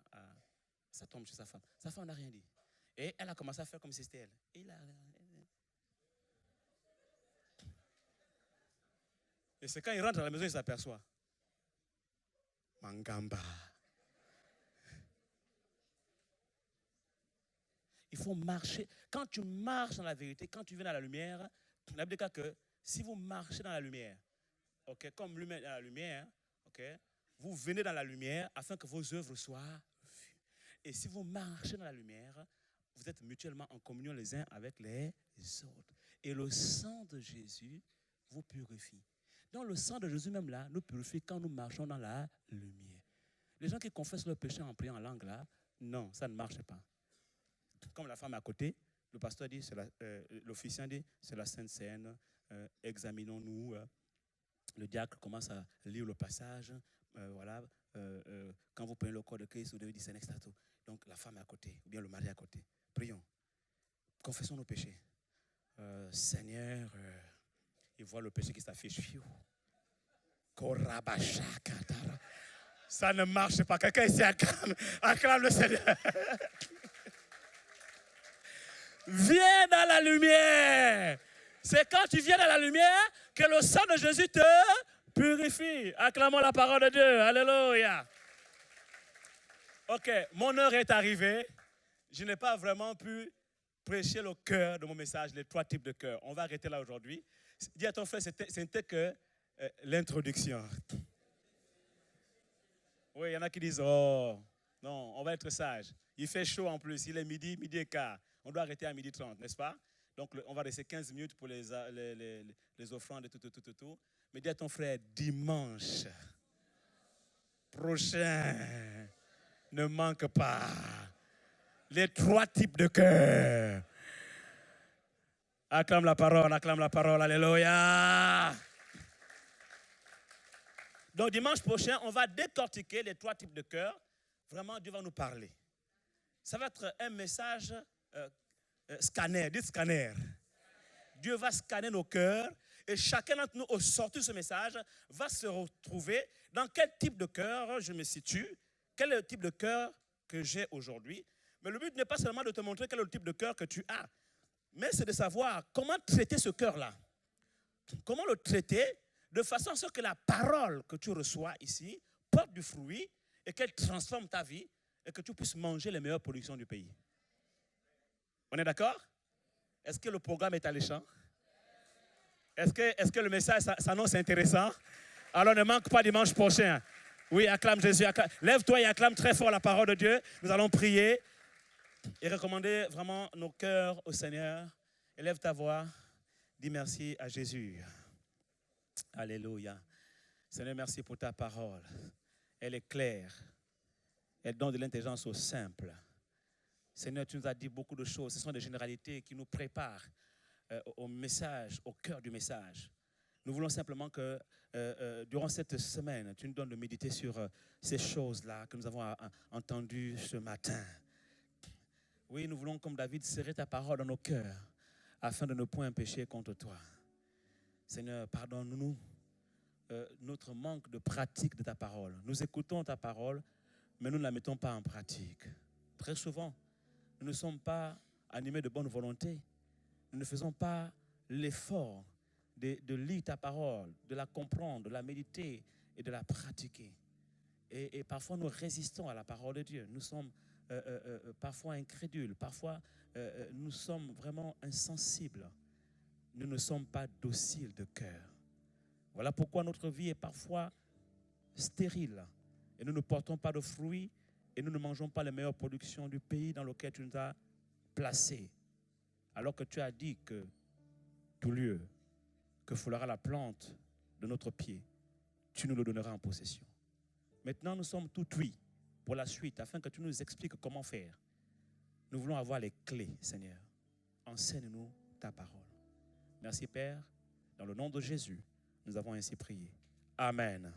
ça tombe chez sa femme. Sa femme n'a rien dit. Et elle a commencé à faire comme si c'était elle. Et c'est quand il rentre à la maison, il s'aperçoit. Mangamba. Il faut marcher. Quand tu marches dans la vérité, quand tu viens dans la lumière, la Bible dit que si vous marchez dans la lumière, okay, comme lumière dans la lumière, okay, vous venez dans la lumière afin que vos œuvres soient vues. Et si vous marchez dans la lumière, vous êtes mutuellement en communion les uns avec les autres. Et le sang de Jésus vous purifie. Donc le sang de Jésus même là nous purifie quand nous marchons dans la lumière. Les gens qui confessent leur péché en priant en langue là, non, ça ne marche pas. Comme la femme à côté, le pasteur dit, l'officiant dit, c'est la Sainte Seine, examinons-nous. Le diacre commence à lire le passage voilà, quand vous prenez le corps de Christ, vous devez dire Seigneur, etc. Donc la femme est à côté, ou bien le mari est à côté. Prions. Confessons nos péchés. Seigneur, il voit le péché qui s'affiche. Ça ne marche pas. Quelqu'un ici acclame le Seigneur. Viens dans la lumière. C'est quand tu viens dans la lumière que le sang de Jésus te purifie. Acclamons la parole de Dieu. Alléluia. Ok, mon heure est arrivée. Je n'ai pas vraiment pu prêcher le cœur de mon message, les 3 types de cœur. On va arrêter là aujourd'hui. Dis à ton frère, c'était que l'introduction. Oui, il y en a qui disent, oh, non, on va être sage. Il fait chaud en plus, il est midi et quart. On doit arrêter à 12h30, n'est-ce pas? Donc, on va laisser 15 minutes pour les offrandes et tout. Mais dis à ton frère, dimanche prochain, ne manque pas les 3 types de cœur. Acclame la parole, alléluia. Donc, dimanche prochain, on va décortiquer les 3 types de cœur. Vraiment, Dieu va nous parler. Ça va être un message scanner, dites scanner. Dieu va scanner nos cœurs et chacun d'entre nous, au sortir de ce message, va se retrouver dans quel type de cœur je me situe, quel est le type de cœur que j'ai aujourd'hui. Mais le but n'est pas seulement de te montrer quel est le type de cœur que tu as, mais c'est de savoir comment traiter ce cœur-là. Comment le traiter de façon à ce que la parole que tu reçois ici porte du fruit et qu'elle transforme ta vie et que tu puisses manger les meilleures productions du pays. On est d'accord? Est-ce que le programme est alléchant? Est-ce que le message s'annonce intéressant? Alors ne manque pas dimanche prochain. Oui, acclame Jésus. Lève-toi et acclame très fort la parole de Dieu. Nous allons prier et recommander vraiment nos cœurs au Seigneur. Élève ta voix. Dis merci à Jésus. Alléluia. Seigneur, merci pour ta parole. Elle est claire. Elle donne de l'intelligence aux simples. Seigneur, tu nous as dit beaucoup de choses. Ce sont des généralités qui nous préparent au message, au cœur du message. Nous voulons simplement que durant cette semaine, tu nous donnes de méditer sur ces choses-là que nous avons entendues ce matin. Oui, nous voulons, comme David, serrer ta parole dans nos cœurs afin de ne point pécher contre toi. Seigneur, pardonne-nous notre manque de pratique de ta parole. Nous écoutons ta parole, mais nous ne la mettons pas en pratique. Très souvent, nous ne sommes pas animés de bonne volonté. Nous ne faisons pas l'effort de lire ta parole, de la comprendre, de la méditer et de la pratiquer. Et parfois, nous résistons à la parole de Dieu. Nous sommes parfois incrédules. Parfois, nous sommes vraiment insensibles. Nous ne sommes pas dociles de cœur. Voilà pourquoi notre vie est parfois stérile. Et nous ne portons pas de fruits et nous ne mangeons pas les meilleures productions du pays dans lequel tu nous as placés. Alors que tu as dit que tout lieu que foulera la plante de notre pied, tu nous le donneras en possession. Maintenant, nous sommes tout oui pour la suite, afin que tu nous expliques comment faire. Nous voulons avoir les clés, Seigneur. Enseigne-nous ta parole. Merci, Père. Dans le nom de Jésus, nous avons ainsi prié. Amen.